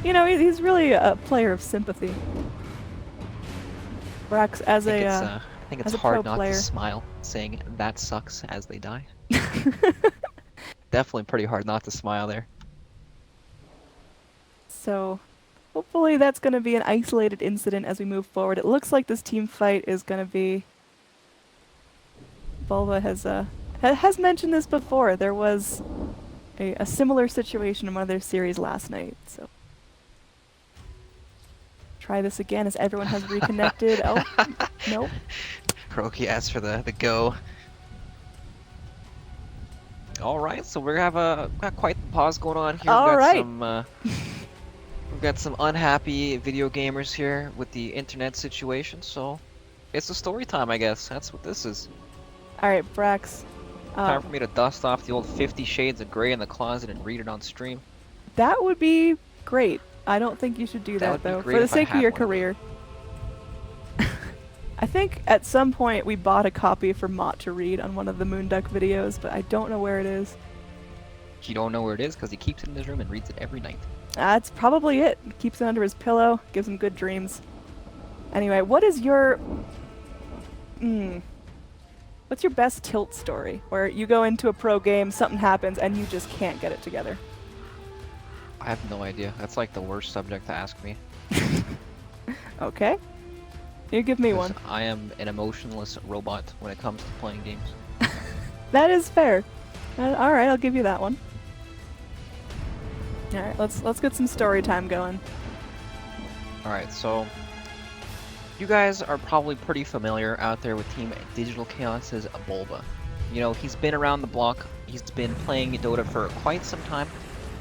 You know, he's really a player of sympathy. Brax, as I think it's hard not player. to smile saying that sucks as they die. Definitely pretty hard not to smile there. So hopefully that's going to be an isolated incident as we move forward. It looks like this team fight is going to be... Bulba has mentioned this before. There was a similar situation in one of their series last night. So try this again as everyone has reconnected. Oh, nope. Kroki asks for the go. Alright, so we have got quite the pause going on here. We've got some unhappy video gamers here with the internet situation, so It's a story time, I guess. That's what this is. All right, Brax. Time for me to dust off the old 50 Shades of Grey in the closet and read it on stream. That would be great. I don't think you should do That that would be though, great for the if I sake of had your one. career. I think at some point we bought a copy for Mott to read on one of the Moonduck videos, but I don't know where it is. You don't know where it is because he keeps it in his room and reads it every night. That's probably it. Keeps it under his pillow, gives him good dreams. Anyway, what is your... What's your best tilt story? Where you go into a pro game, something happens, and you just can't get it together. I have no idea. That's like the worst subject to ask me. Okay. You give me 'Cause one. I am an emotionless robot when it comes to playing games. That is fair. All right, I'll give you that one. All right, let's get some story time going. Alright, so you guys are probably pretty familiar out there with Team Digital Chaos's Bulba. You know, he's been around the block, he's been playing Dota for quite some time.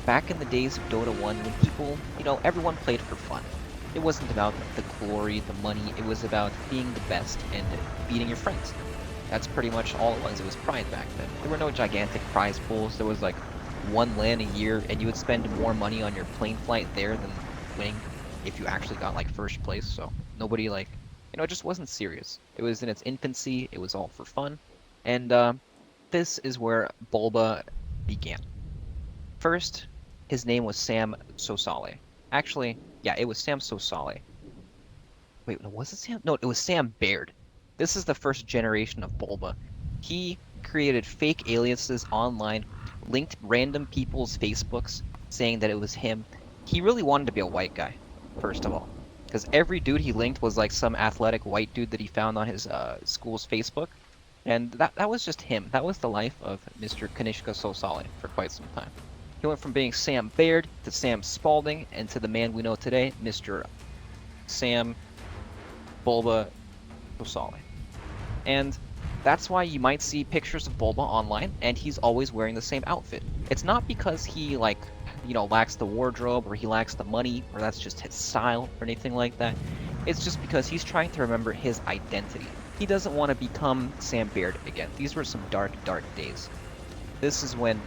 Back in the days of Dota 1 when people, you know, everyone played for fun. It wasn't about the glory, the money, it was about being the best and beating your friends. That's pretty much all it was pride back then. There were no gigantic prize pools, there was like one LAN a year and you would spend more money on your plane flight there than winning if you actually got like first place, so nobody like, you know, it just wasn't serious. It was in its infancy, it was all for fun, and this is where Bulba began. First, his name was Sam Sosale. Actually, yeah, it was Sam Sosale. Wait, no, was it Sam? No, it was Sam Baird. This is the first generation of Bulba. He created fake aliases online, linked random people's Facebooks, saying that it was him. He really wanted to be a white guy, first of all. Because every dude he linked was like some athletic white dude that he found on his school's Facebook. And that was just him. That was the life of Mr. Kanishka Sosale for quite some time. He went from being Sam Baird to Sam Spalding and to the man we know today, Mr. Sam Bulba Sosale. And that's why you might see pictures of Bulba online and he's always wearing the same outfit. It's not because he like, you know, lacks the wardrobe or he lacks the money or that's just his style or anything like that. It's just because he's trying to remember his identity. He doesn't want to become Sam Baird again. These were some dark, dark days. This is when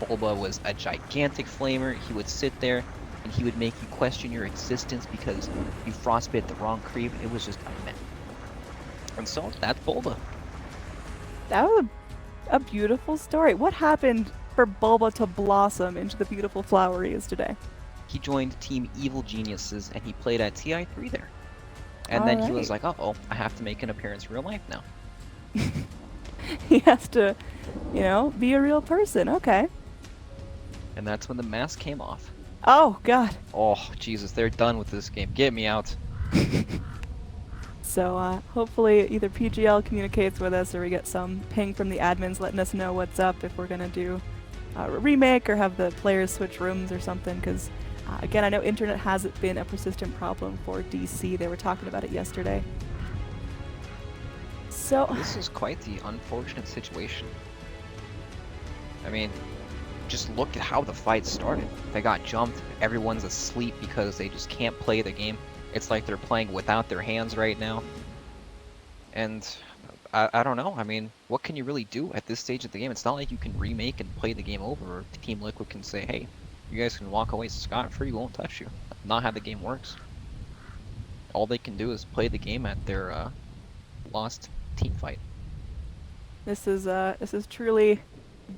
Bulba was a gigantic flamer. He would sit there and he would make you question your existence because you frostbit the wrong creep. It was just a mess. And so that's Bulba. That was a beautiful story. What happened for Bulba to blossom into the beautiful flower he is today? He joined Team Evil Geniuses and he played at TI3 there. And then he was like, uh-oh, I have to make an appearance in real life now. He has to, you know, be a real person. Okay. And that's when the mask came off. Oh, God. Oh, Jesus, they're done with this game. Get me out. So hopefully either PGL communicates with us or we get some ping from the admins letting us know what's up if we're going to do a remake or have the players switch rooms or something, because again, I know internet hasn't been a persistent problem for DC. They were talking about it yesterday. So this is quite the unfortunate situation. I mean, just look at how the fight started. They got jumped, everyone's asleep because they just can't play the game. It's like they're playing without their hands right now. And I don't know, I mean, what can you really do at this stage of the game? It's not like you can remake and play the game over, or Team Liquid can say, hey, you guys can walk away scot-free, we won't touch you. Not how the game works. All they can do is play the game at their lost team fight. this is truly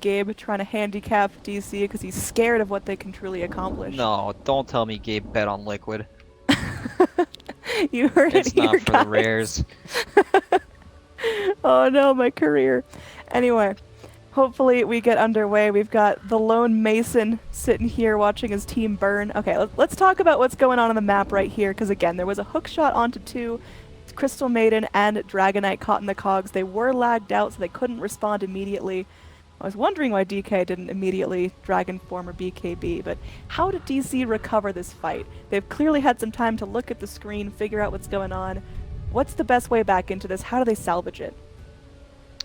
Gabe trying to handicap DC because he's scared of what they can truly accomplish. No, don't tell me Gabe bet on Liquid. You heard it It's here, not for guys. the rares. Oh no, my career. Anyway, hopefully we get underway. We've got the lone Mason sitting here watching his team burn. Okay, let's talk about what's going on the map right here, because again, there was a hook shot onto two. Crystal Maiden and Dragonite caught in the cogs. They were lagged out, so they couldn't respond immediately. I was wondering why DK didn't immediately Dragon Form or BKB, but how did DC recover this fight? They've clearly had some time to look at the screen, figure out what's going on. What's the best way back into this? How do they salvage it?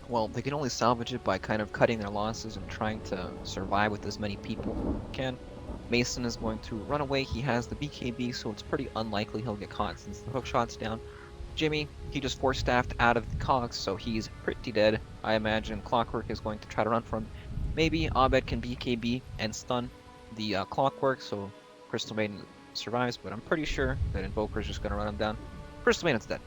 Well, they can only salvage it by kind of cutting their losses and trying to survive with as many people as can. Mason is going to run away. He has the BKB, so it's pretty unlikely he'll get caught since the hook shot's down. Jimmy, he just force staffed out of the cogs, so he's pretty dead. I imagine Clockwork is going to try to run for him. Maybe Abed can BKB and stun the Clockwork, so Crystal Maiden survives, but I'm pretty sure that Invoker's just going to run him down. Crystal Maiden's dead.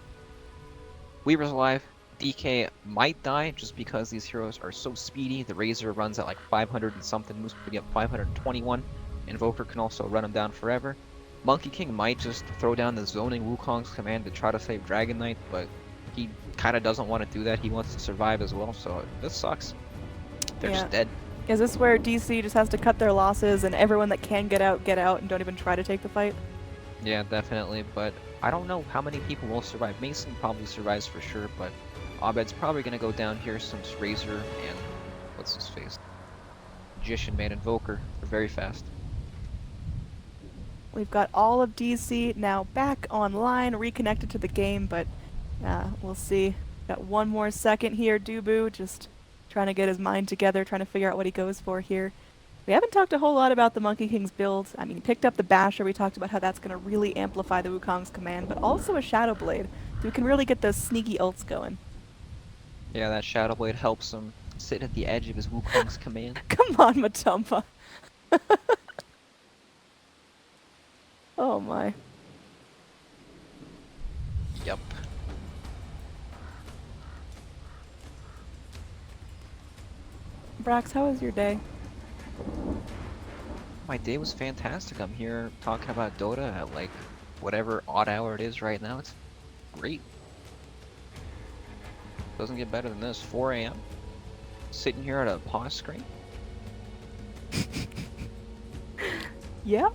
Weaver's alive. DK might die just because these heroes are so speedy. The Razor runs at like 500 and something, moves to get 521. Invoker can also run him down forever. Monkey King might just throw down the zoning Wukong's command to try to save Dragon Knight, but he kind of doesn't want to do that. He wants to survive as well, so this sucks. They're just dead. Is this where DC just has to cut their losses and everyone that can get out, and don't even try to take the fight? Yeah, definitely, but I don't know how many people will survive. Mason probably survives for sure, but Abed's probably going to go down here since Razor and what's his face? Magician made Invoker. They're very fast. We've got all of DC now back online, reconnected to the game, but we'll see. Got one more second here. Dubu just trying to get his mind together, trying to figure out what he goes for here. We haven't talked a whole lot about the Monkey King's build. I mean, he picked up the Basher. We talked about how that's going to really amplify the Wukong's command, but also a Shadow Blade, so we can really get those sneaky ults going. Yeah, that Shadow Blade helps him sit at the edge of his Wukong's command. Come on, Matumba. Oh my. Yep. Brax, how was your day? My day was fantastic. I'm here talking about Dota at like whatever odd hour it is right now. It's great. Doesn't get better than this. 4 a.m. Sitting here at a pause screen. Yeah.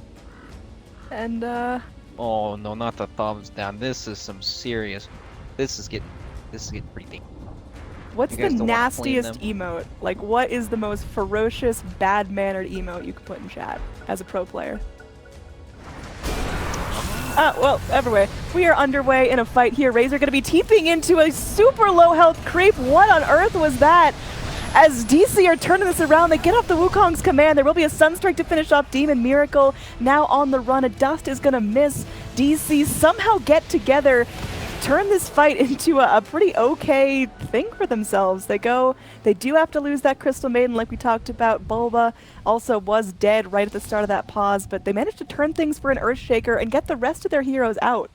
And Oh no, not the thumbs down. This is some serious. This is getting pretty deep. what's You the guys don't wanna claim nastiest emote? Like, what is the most ferocious, bad-mannered emote you could put in chat as a pro player? Well, everyway, we are underway in a fight here. Razor gonna be TPing into a super low health creep. What on earth was that? As DC are turning this around, they get off the Wukong's command. There will be a Sunstrike to finish off Demon Miracle. Now on the run, a Dust is gonna miss. DC somehow get together, turn this fight into a pretty okay thing for themselves. They do have to lose that Crystal Maiden like we talked about. Bulba also was dead right at the start of that pause, but they managed to turn things for an Earthshaker and get the rest of their heroes out.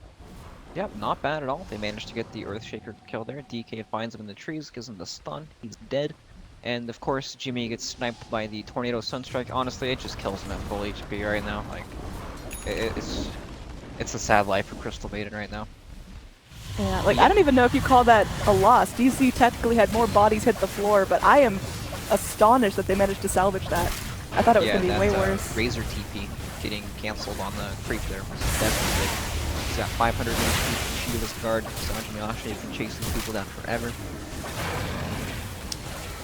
Yep, not bad at all. They managed to get the Earthshaker kill there. DK finds him in the trees, gives him the stun. He's dead. And of course, Jimmy gets sniped by the Tornado Sunstrike. Honestly, it just kills him at full HP right now. Like, it's a sad life for Crystal Maiden right now. Yeah, like, I don't even know if you call that a loss. DC technically had more bodies hit the floor, but I am astonished that they managed to salvage that. I thought it was going to be way worse. Razor TP getting cancelled on the creep there was devastating. He's got 500 HP, Shieldless Guard, Sanjimiyashi, you can chase these people down forever.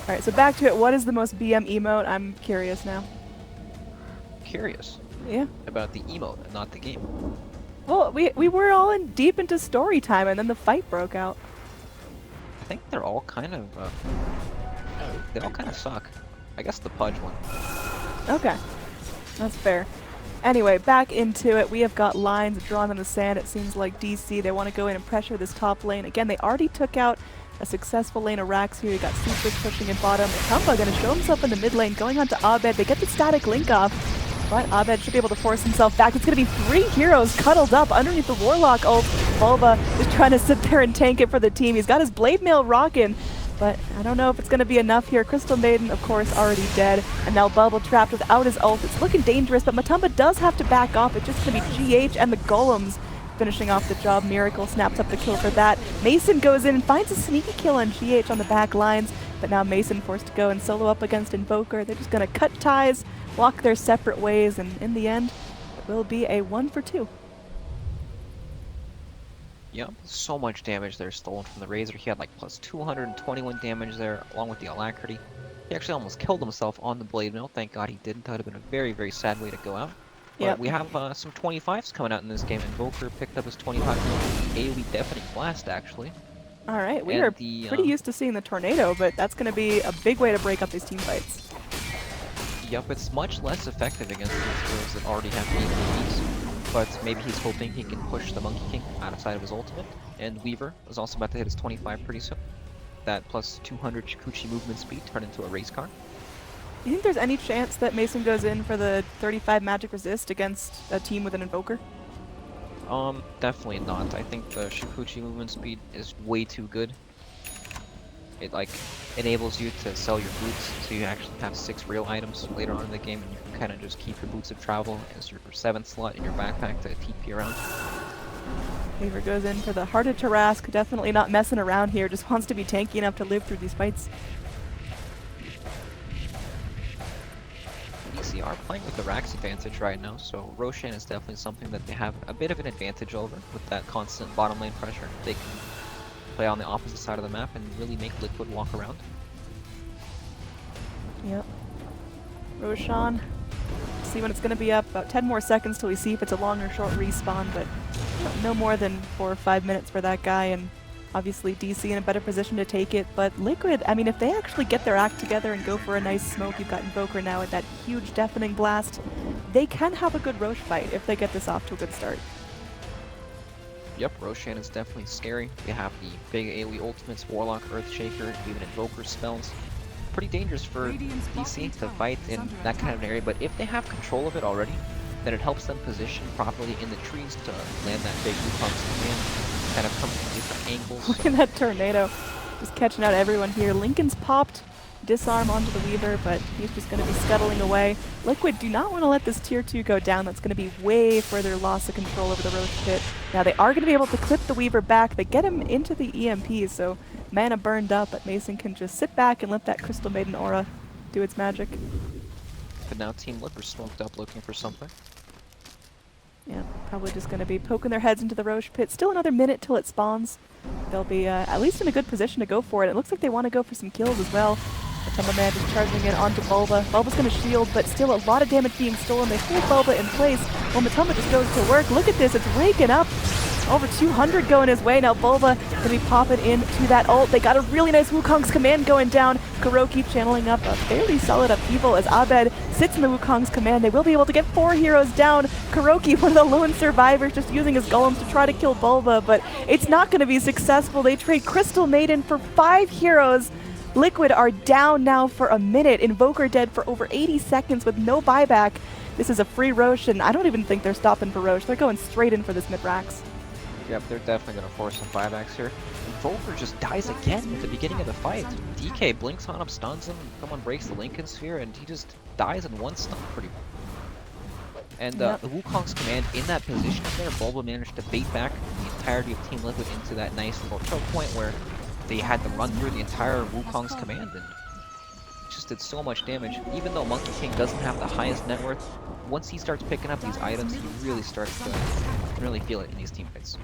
Alright, so back to it. What is the most BM emote? I'm curious now. Curious Yeah. about the emote and not the game. Well, we were all deep into story time, and then the fight broke out. I think they're all kind of, they all kind of suck. I guess the Pudge one. Okay, that's fair. Anyway, back into it. We have got lines drawn in the sand. It seems like DC, they want to go in and pressure this top lane. Again, they already took out a successful lane of Rax here. You got Supers pushing in bottom. Kampa going to show himself in the mid lane, going on to Abed. They get the static link off, but Abed should be able to force himself back. It's going to be 3 heroes cuddled up underneath the Warlock ult. Bulba is trying to sit there and tank it for the team. He's got his Blade Mail rocking, but I don't know if it's going to be enough here. Crystal Maiden, of course, already dead, and now Bubble trapped without his ult. It's looking dangerous, but Matumba does have to back off. It's just going to be GH and the Golems finishing off the job. Miracle snaps up the kill for that. Mason goes in and finds a sneaky kill on GH on the back lines, but now Mason forced to go and solo up against Invoker. They're just going to cut ties, walk their separate ways, and in the end, it will be a 1 for 2. Yep, so much damage there stolen from the Razor. He had like plus 221 damage there, along with the Alacrity. He actually almost killed himself on the Blade Mill. Thank God he didn't. That would have been a very, very sad way to go out. But Yep. we have some 25s coming out in this game. Invoker picked up his 25 AoE Deafening Blast, actually. All right, we And are the, pretty used to seeing the Tornado, but that's going to be a big way to break up these team fights. Yep, it's much less effective against these heroes that already have AoEs. but maybe he's hoping he can push the Monkey King outside of his ultimate. And Weaver is also about to hit his 25 pretty soon. That plus 200 Chikuchi movement speed turn into a race car. You think there's any chance that Mason goes in for the 35 magic resist against a team with an Invoker? Definitely not. I think the Chikuchi movement speed is way too good. It like enables you to sell your boots, so you actually have 6 real items later on in the game, and you can kind of just keep your boots of travel as your 7th slot in your backpack to TP around. Weaver goes in for the Hearted Tarrasque, definitely not messing around here, just wants to be tanky enough to live through these fights. ECR playing with the Rax advantage right now, so Roshan is definitely something that they have a bit of an advantage over with that constant bottom lane pressure. They can play on the opposite side of the map and really make Liquid walk around. Yep. Roshan. See when it's going to be up. About 10 more seconds till we see if it's a long or short respawn, but no more than 4 or 5 minutes for that guy, and obviously DC in a better position to take it. But Liquid, I mean, if they actually get their act together and go for a nice smoke, you've got Invoker now with that huge deafening blast, they can have a good Roche fight if they get this off to a good start. Yep, Roshan is definitely scary. They have the big AoE ultimates, Warlock, Earthshaker, even Invoker spells. Pretty dangerous for DC to fight in that kind of an area, but if they have control of it already, then it helps them position properly in the trees to land that big Wukong's command, kind of come from different angles. Look at that tornado, just catching out everyone here. Lincoln's popped, disarm onto the Weaver, but he's just going to be scuttling away. Liquid do not want to let this tier 2 go down. That's going to be way further loss of control over the Roche pit. Now they are going to be able to clip the Weaver back. They get him into the EMP, so mana burned up, but Mason can just sit back and let that Crystal Maiden aura do its magic. But now Team Liquid smoked up looking for something. Yeah, probably just going to be poking their heads into the Roche pit. Still another minute till it spawns. They'll be at least in a good position to go for it. It looks like they want to go for some kills as well. Man just charging in onto Bulba. Bulba's going to shield, but still a lot of damage being stolen. They hold Bulba in place. Well, Matoma just goes to work. Look at this, it's raking up. Over 200 going his way. Now Bulba going to be popping into that ult. They got a really nice Wukong's command going down. Kuroki channeling up a fairly solid upheaval as Abed sits in the Wukong's command. They will be able to get 4 heroes down. Kuroki, one of the lone survivors, just using his golems to try to kill Bulba, but it's not going to be successful. They trade Crystal Maiden for 5 heroes. Liquid are down now for a minute. Invoker dead for over 80 seconds with no buyback. This is a free Roche, and I don't even think they're stopping for Roche. They're going straight in for this mid-Rax. Yep, they're definitely going to force some buybacks here. Invoker just dies again at the beginning of the fight. DK blinks on him, stuns him, someone breaks the Lincoln Sphere, and he just dies in one stun pretty much. And the Wukong's command in that position there, Bulba managed to bait back the entirety of Team Liquid into that nice little choke point where they had to run through the entire Wukong's command, and it just did so much damage. Even though Monkey King doesn't have the highest net worth, once he starts picking up these items, he really starts to really feel it in these team fights.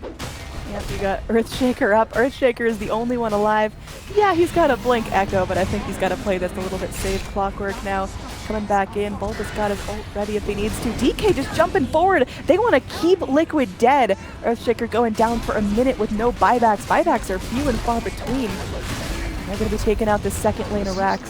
Yep, you got Earthshaker up. Earthshaker is the only one alive. Yeah, he's got a Blink Echo, but I think he's got to play this a little bit safe. Clockwork now coming back in. Bulba's got his ult ready if he needs to. DK just jumping forward. They want to keep Liquid dead. Earthshaker going down for a minute with no buybacks. Buybacks are few and far between. They're going to be taking out the second lane of Rax.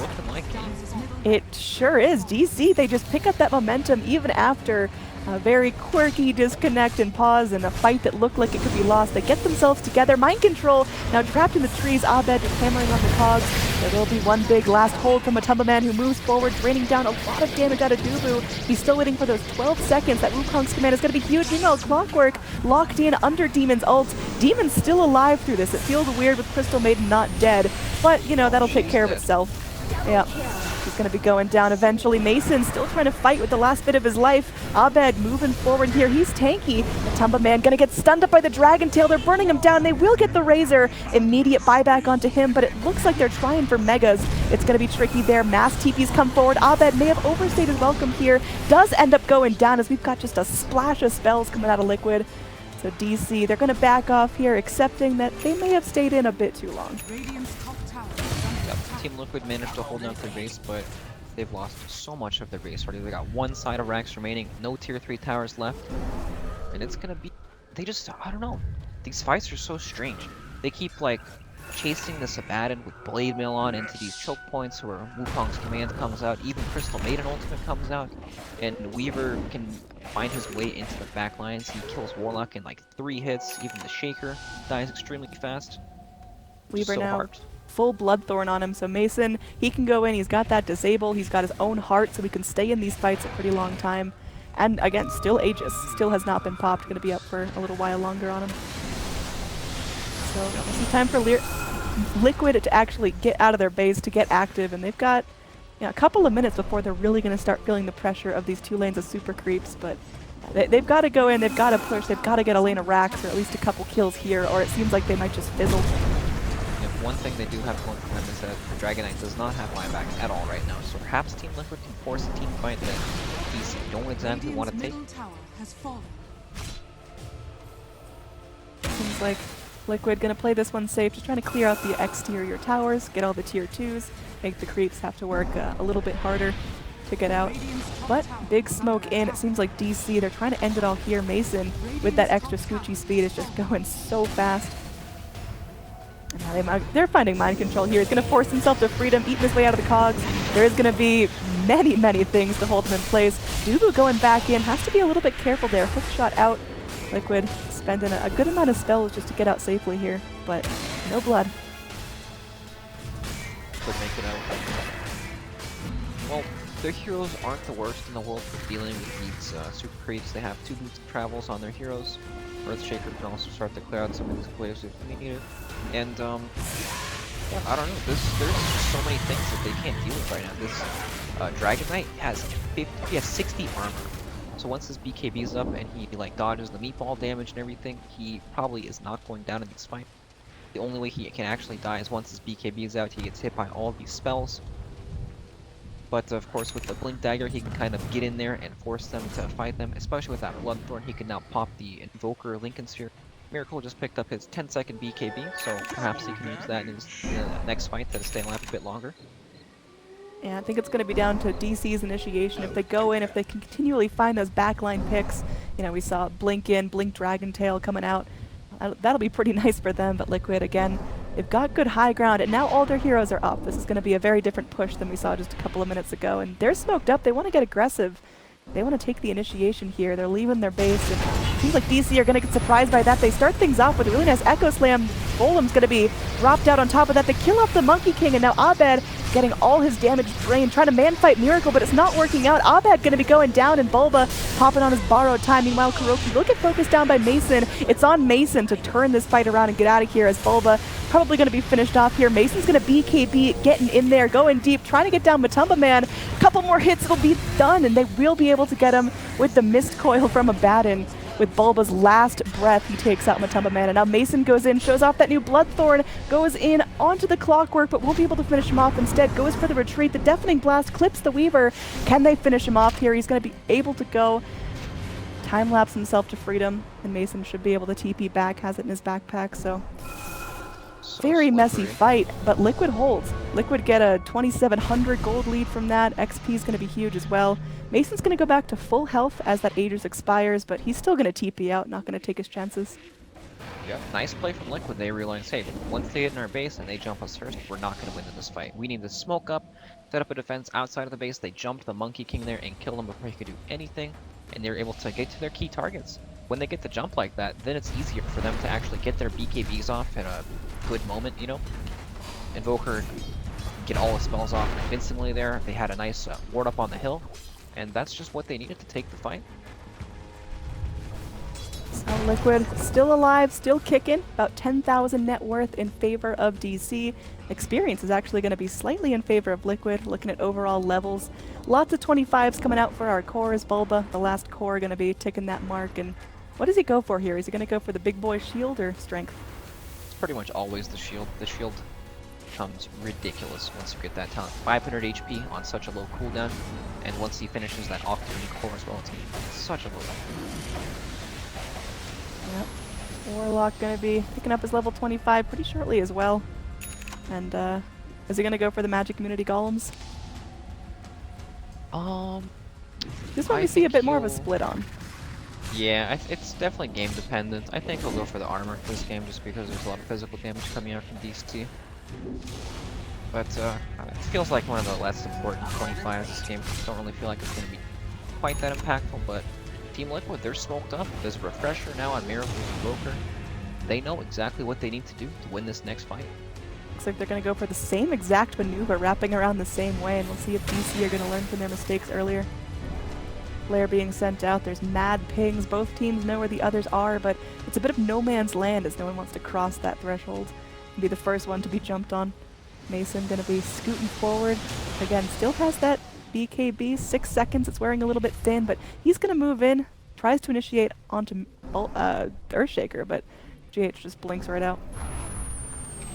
It sure is. DC, they just pick up that momentum even after a very quirky disconnect and pause in a fight that looked like it could be lost. They get themselves together. Mind control now trapped in the trees. Abed just hammering on the cogs. There will be one big last hold from Matamba Man who moves forward, draining down a lot of damage out of Dubu. He's still waiting for those 12 seconds. That Wukong's command is going to be huge. Meanwhile, Clockwork locked in under Demon's ult. Demon's still alive through this. It feels weird with Crystal Maiden not dead, but you know, that'll take care of itself. Yeah. He's going to be going down eventually. Mason still trying to fight with the last bit of his life. Abed moving forward here. He's tanky. Matamba Man going to get stunned up by the Dragon Tail. They're burning him down. They will get the Razor. Immediate buyback onto him, but it looks like they're trying for Megas. It's going to be tricky there. Mass TPs come forward. Abed may have overstayed his welcome here. Does end up going down as we've got just a splash of spells coming out of Liquid. So DC, they're going to back off here, accepting that they may have stayed in a bit too long. Team Liquid managed to hold down their base, but they've lost so much of their base already. They got one side of Rax remaining, no tier 3 towers left, and it's gonna be, they just, I don't know, these fights are so strange. They keep like chasing the Sabaton with Blade Mail on into these choke points where Wukong's command comes out, even Crystal Maiden ultimate comes out, and Weaver can find his way into the back lines. He kills Warlock in like 3 hits, even the Shaker dies extremely fast. Just Weaver so now hard. full Bloodthorn on him, so Mason, he can go in, he's got that disable, he's got his own heart, so he can stay in these fights a pretty long time. And again, still Aegis, still has not been popped, gonna be up for a little while longer on him. So this is time for Liquid to actually get out of their base, to get active, and they've got a couple of minutes before they're really gonna start feeling the pressure of these 2 lanes of super creeps, but they've got to go in, they've got to push, they've got to get a lane of racks, or at least a couple kills here, or it seems like they might just fizzle. One thing they do have going for them is that the Dragon Knight does not have buyback at all right now, so perhaps Team Liquid can force a team fight that DC don't exactly want to take. Middle tower has fallen. Seems like Liquid gonna play this one safe, just trying to clear out the exterior towers, get all the tier 2s, make the creeps have to work a little bit harder to get out. But big smoke in, it seems like DC, they're trying to end it all here. Mason, with that extra scoochy speed, is just going so fast. And now they're finding mind control here. He's going to force himself to freedom, eating his way out of the cogs. There is going to be many, many things to hold him in place. Dubu going back in, has to be a little bit careful there. Hook shot out. Liquid spending a good amount of spells just to get out safely here, but no blood. Could make it out. Well, their heroes aren't the worst in the world for dealing with these super creeps. They have 2 boots of travels on their heroes. Earthshaker can also start to clear out some of these players if we need it. And yeah, I don't know. There's just so many things that they can't deal with right now. This Dragon Knight has 60 armor. So once his BKB is up and he like dodges the meatball damage and everything, he probably is not going down in this fight. The only way he can actually die is once his BKB is out, he gets hit by all these spells. But of course with the Blink Dagger he can kind of get in there and force them to fight them, especially with that Bloodthorn. He can now pop the Invoker Lincoln Sphere. Miracle just picked up his 10-second BKB, so perhaps he can use that in his next fight to stay alive a bit longer. Yeah, I think it's going to be down to DC's initiation. If they go in, if they can continually find those backline picks, we saw Blink in, Blink Dragon Tail coming out. That'll be pretty nice for them, but Liquid, again, they've got good high ground, and now all their heroes are up. This is going to be a very different push than we saw just a couple of minutes ago, and they're smoked up. They want to get aggressive. They want to take the initiation here. They're leaving their base, and it seems like DC are going to get surprised by that. They start things off with a really nice Echo Slam. Golem's going to be dropped out on top of that. They kill off the Monkey King, and now Abed getting all his damage drained, trying to man-fight Miracle, but it's not working out. Abed going to be going down, and Bulba popping on his borrowed time. Meanwhile, Kuroki will get focused down by Mason. It's on Mason to turn this fight around and get out of here, as Bulba probably going to be finished off here. Mason's going to BKB, getting in there, going deep, trying to get down Matumba Man. A couple more hits, it'll be done, and they will be able to get him with the Mist Coil from Abaddon. With Bulba's last breath, he takes out Matumba Man, and now Mason goes in, shows off that new Bloodthorn, goes in onto the Clockwork, but won't be able to finish him off. Instead, goes for the retreat. The Deafening Blast clips the Weaver. Can they finish him off here? He's going to be able to go time-lapse himself to freedom, and Mason should be able to TP back, has it in his backpack, so very messy fight, but Liquid holds. Liquid get a 2,700 gold lead from that. XP is going to be huge as well. Mason's going to go back to full health as that Aegis expires, but he's still going to TP out, not going to take his chances. Yeah, nice play from Liquid. They realize, hey, once they get in our base and they jump us first, we're not going to win in this fight. We need to smoke up, set up a defense outside of the base. They jumped the Monkey King there and killed him before he could do anything, and they're able to get to their key targets. When they get to jump like that, then it's easier for them to actually get their BKBs off at a good moment, Invoker get all the spells off convincingly there. They had a nice ward up on the hill, and that's just what they needed to take the fight. So Liquid still alive, still kicking, about 10,000 net worth in favor of DC. Experience is actually going to be slightly in favor of Liquid, looking at overall levels. Lots of 25s coming out for our cores. Bulba, the last core, going to be ticking that mark. And what does he go for here? Is he going to go for the big boy shield or strength? It's pretty much always the shield. The shield becomes ridiculous once you get that talent. 500 HP on such a low cooldown, and once he finishes that Octarine core as well, it's such a low level. Yep. Warlock going to be picking up his level 25 pretty shortly as well. And is he going to go for the magic immunity golems? This This one we see a bit more of a split on. Yeah, it's definitely game dependent. I think I'll go for the armor this game just because there's a lot of physical damage coming out from DC. But it feels like one of the less important 25s this game. Don't really feel like it's going to be quite that impactful, but Team Liquid, they're smoked up. There's a refresher now on Miracle and Invoker. They know exactly what they need to do to win this next fight. Looks like they're going to go for the same exact maneuver, wrapping around the same way, and we'll see if DC are going to learn from their mistakes earlier. Flare being sent out, there's mad pings. Both teams know where the others are, but it's a bit of no man's land as no one wants to cross that threshold and be the first one to be jumped on. Mason going to be scooting forward. Again, still has that BKB, 6 seconds. It's wearing a little bit thin, but he's going to move in, tries to initiate onto Earthshaker, but GH just blinks right out.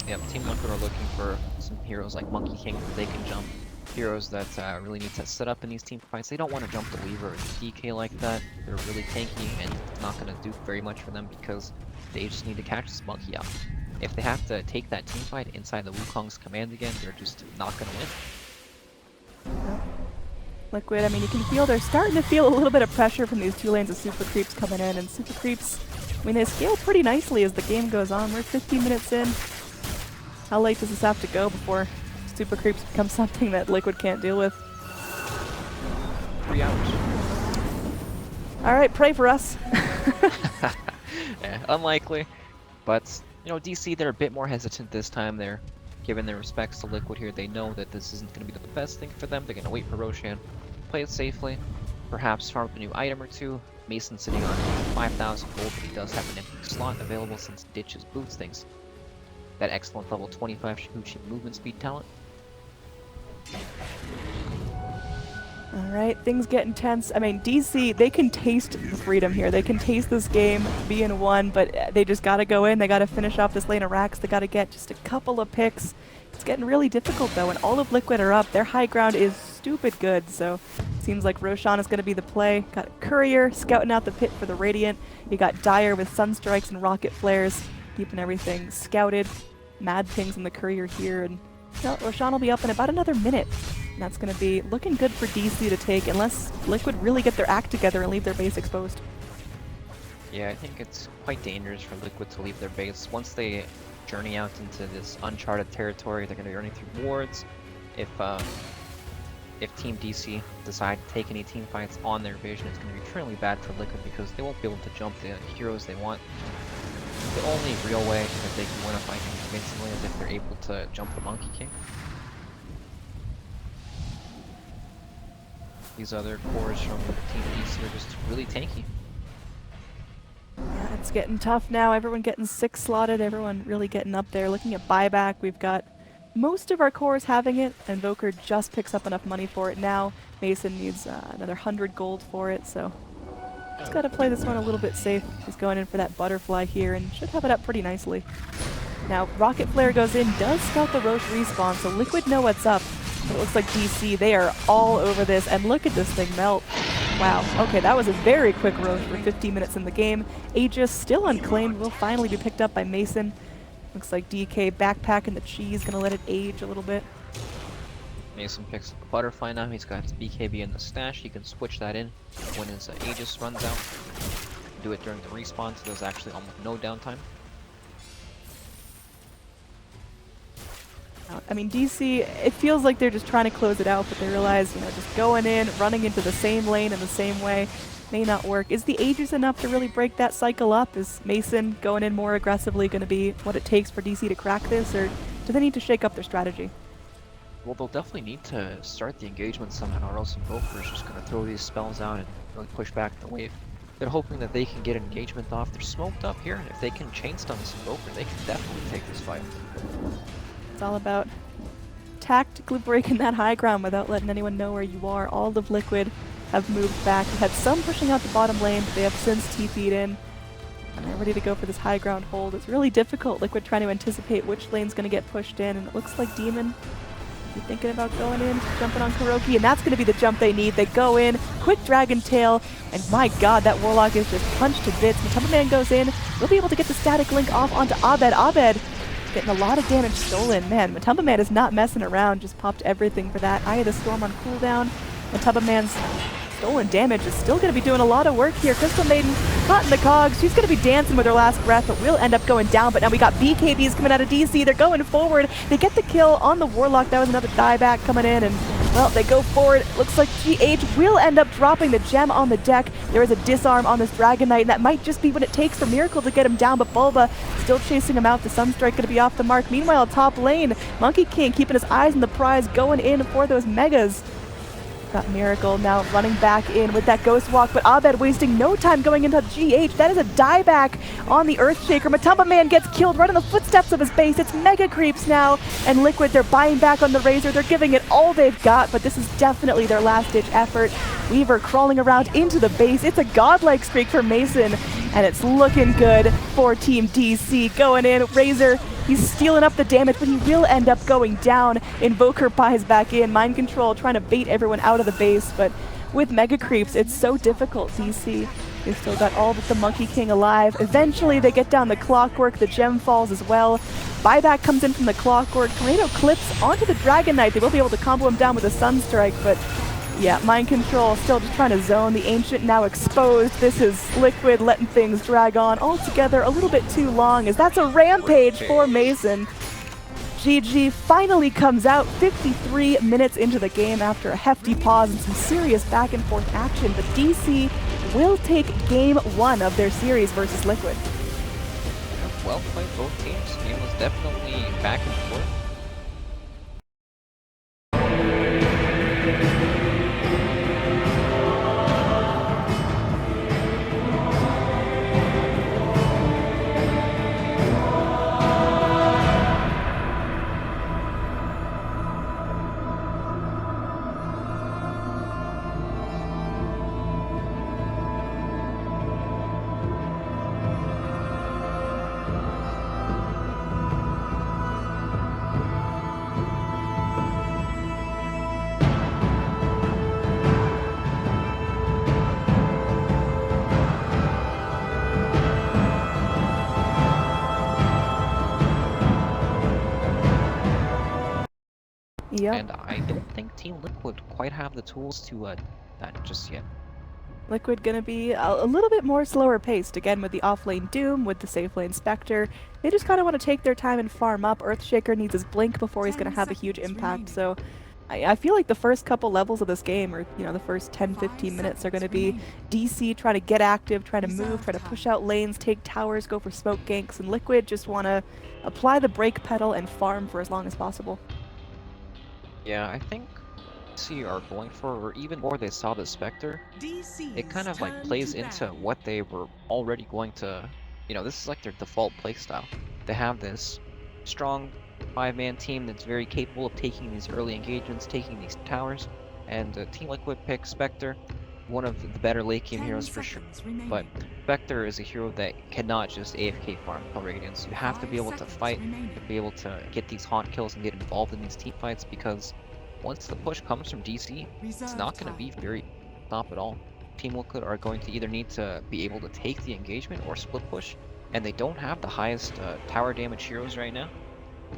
Yep, Team Liquid are looking for some heroes like Monkey King that they can jump. Heroes that really need to set up in these team fights. They don't want to jump the Weaver or the DK like that. They're really tanky and it's not going to do very much for them because they just need to catch this Monkey out. If they have to take that team fight inside the Wukong's command again, they're just not going to win. Yep. Liquid, I mean, you can feel they're starting to feel a little bit of pressure from these 2 lanes of super creeps coming in, and super creeps, I mean, they scale pretty nicely as the game goes on. We're 15 minutes in. How late does this have to go before super creeps become something that Liquid can't deal with? 3 hours. Alright, pray for us. Yeah, unlikely. But, you know, DC, they're a bit more hesitant this time. They're giving their respects to Liquid here. They know that this isn't going to be the best thing for them. They're going to wait for Roshan, play it safely, perhaps farm up a new item or two. Mason sitting on 5,000 gold, but he does have an empty slot available since Ditch's boots things. That excellent level 25 Shikuchi movement speed talent. Alright, things get intense. I mean, DC, they can taste the freedom here. They can taste this game being won, but they just gotta go in. They gotta finish off this lane of racks. They gotta get just a couple of picks. It's getting really difficult, though, and all of Liquid are up. Their high ground is stupid good, so seems like Roshan is gonna be the play. Got a Courier scouting out the pit for the Radiant. You got Dire with Sunstrikes and Rocket Flares, keeping everything scouted. Mad pings in the Courier here, and Roshan will be up in about another minute. And that's going to be looking good for DC to take, unless Liquid really get their act together and leave their base exposed. Yeah, I think it's quite dangerous for Liquid to leave their base. Once they journey out into this uncharted territory, they're going to be running through wards. If Team DC decide to take any team fights on their vision, it's going to be extremely bad for Liquid because they won't be able to jump the heroes they want. The only real way that they can win a fight convincingly is if they're able to jump the Monkey King. These other cores from Team DC are just really tanky. Yeah, it's getting tough now. Everyone getting 6 slotted, everyone really getting up there. Looking at buyback, we've got most of our cores having it. Invoker just picks up enough money for it now. Mason needs another 100 gold for it, so he's got to play this one a little bit safe. He's going in for that butterfly here and should have it up pretty nicely. Now, Rocket Flare goes in, does scout the Roche respawn, so Liquid know what's up. But it looks like DC, they are all over this, and look at this thing melt. Wow, okay, that was a very quick Roche for 15 minutes in the game. Aegis still unclaimed, will finally be picked up by Mason. Looks like DK backpacking the cheese, gonna let it age a little bit. Mason picks up the butterfly now. He's got his BKB in the stash. He can switch that in when his Aegis runs out. Do it during the respawn, so there's actually almost no downtime. I mean, DC, it feels like they're just trying to close it out, but they realize, just going in, running into the same lane in the same way may not work. Is the Aegis enough to really break that cycle up? Is Mason going in more aggressively going to be what it takes for DC to crack this, or do they need to shake up their strategy? Well, they'll definitely need to start the engagement somehow, or else Invoker is just going to throw these spells out and really push back the wave. They're hoping that they can get engagement off. They're smoked up here, and if they can chain stun this Invoker, they can definitely take this fight. It's all about tactically breaking that high ground without letting anyone know where you are. All of Liquid have moved back. We had some pushing out the bottom lane, but they have since TP'd in. And they're ready to go for this high ground hold. It's really difficult, Liquid trying to anticipate which lane's going to get pushed in, and it looks like Demon is thinking about going in, jumping on Kuroki, and that's going to be the jump they need. They go in, quick Dragon Tail, and my god, that Warlock is just punched to bits. Matumba Man goes in, we'll be able to get the static link off onto Abed. Abed getting a lot of damage stolen. Man, Matumba Man is not messing around, just popped everything for that. Eye of the Storm on cooldown. Matumba Man's stolen damage is still going to be doing a lot of work here. Crystal Maiden caught in the cogs. She's going to be dancing with her last breath, but will end up going down. But now we got BKBs coming out of DC. They're going forward. They get the kill on the Warlock. That was another dieback coming in, and well, they go forward. Looks like GH will end up dropping the gem on the deck. There is a disarm on this Dragon Knight, and that might just be what it takes for Miracle to get him down, but Bulba still chasing him out. The Sunstrike going to be off the mark. Meanwhile, top lane, Monkey King keeping his eyes on the prize, going in for those megas. Got Miracle now running back in with that Ghost Walk, but Abed wasting no time going into GH. That is a dieback on the Earthshaker. Matumba Man gets killed right on the footsteps of his base. It's Mega Creeps now, and Liquid, they're buying back on the Razor. They're giving it all they've got, but this is definitely their last-ditch effort. Weaver crawling around into the base. It's a godlike streak for Mason, and it's looking good for Team DC. Going in, Razor, he's stealing up the damage, but he will end up going down. Invoker buys back in. Mind Control trying to bait everyone out of the base, but with Mega Creeps, it's so difficult. DC, they've still got all but the Monkey King alive. Eventually, they get down the Clockwork. The gem falls as well. Buyback comes in from the Clockwork. Tornado clips onto the Dragon Knight. They will be able to combo him down with a Sunstrike, but yeah, Mind Control still just trying to zone. The Ancient now exposed. This is Liquid letting things drag on altogether a little bit too long, as that's a rampage for Mason. GG finally comes out 53 minutes into the game after a hefty pause and some serious back and forth action, but DC will take game 1 of their series versus Liquid. Well played, both teams. Game was definitely back and forth. Yep. And I don't think Team Liquid quite have the tools to that just yet. Liquid gonna be a little bit more slower paced, again with the offlane Doom, with the safe lane Spectre. They just kind of want to take their time and farm up. Earthshaker needs his blink before he's gonna have a huge impact, so I feel like the first couple levels of this game, or the first 10-15 minutes, are gonna be DC trying to get active, trying to move, try to push out lanes, take towers, go for smoke ganks, and Liquid just want to apply the brake pedal and farm for as long as possible. Yeah, I think DC are going for, or even more they saw the Spectre, it kind of like plays into what they were already going to, this is like their default playstyle. They have this strong 5-man team that's very capable of taking these early engagements, taking these towers, and Team Liquid picks Spectre, one of the better late game heroes for sure. But Spectre is a hero that cannot just AFK farm kill Radiance. You have to be able to fight, to be able to get these haunt kills and get involved in these team fights, because once the push comes from DC, it's not going to be very stop at all. Team Liquid are going to either need to be able to take the engagement or split push, and they don't have the highest tower damage heroes right now.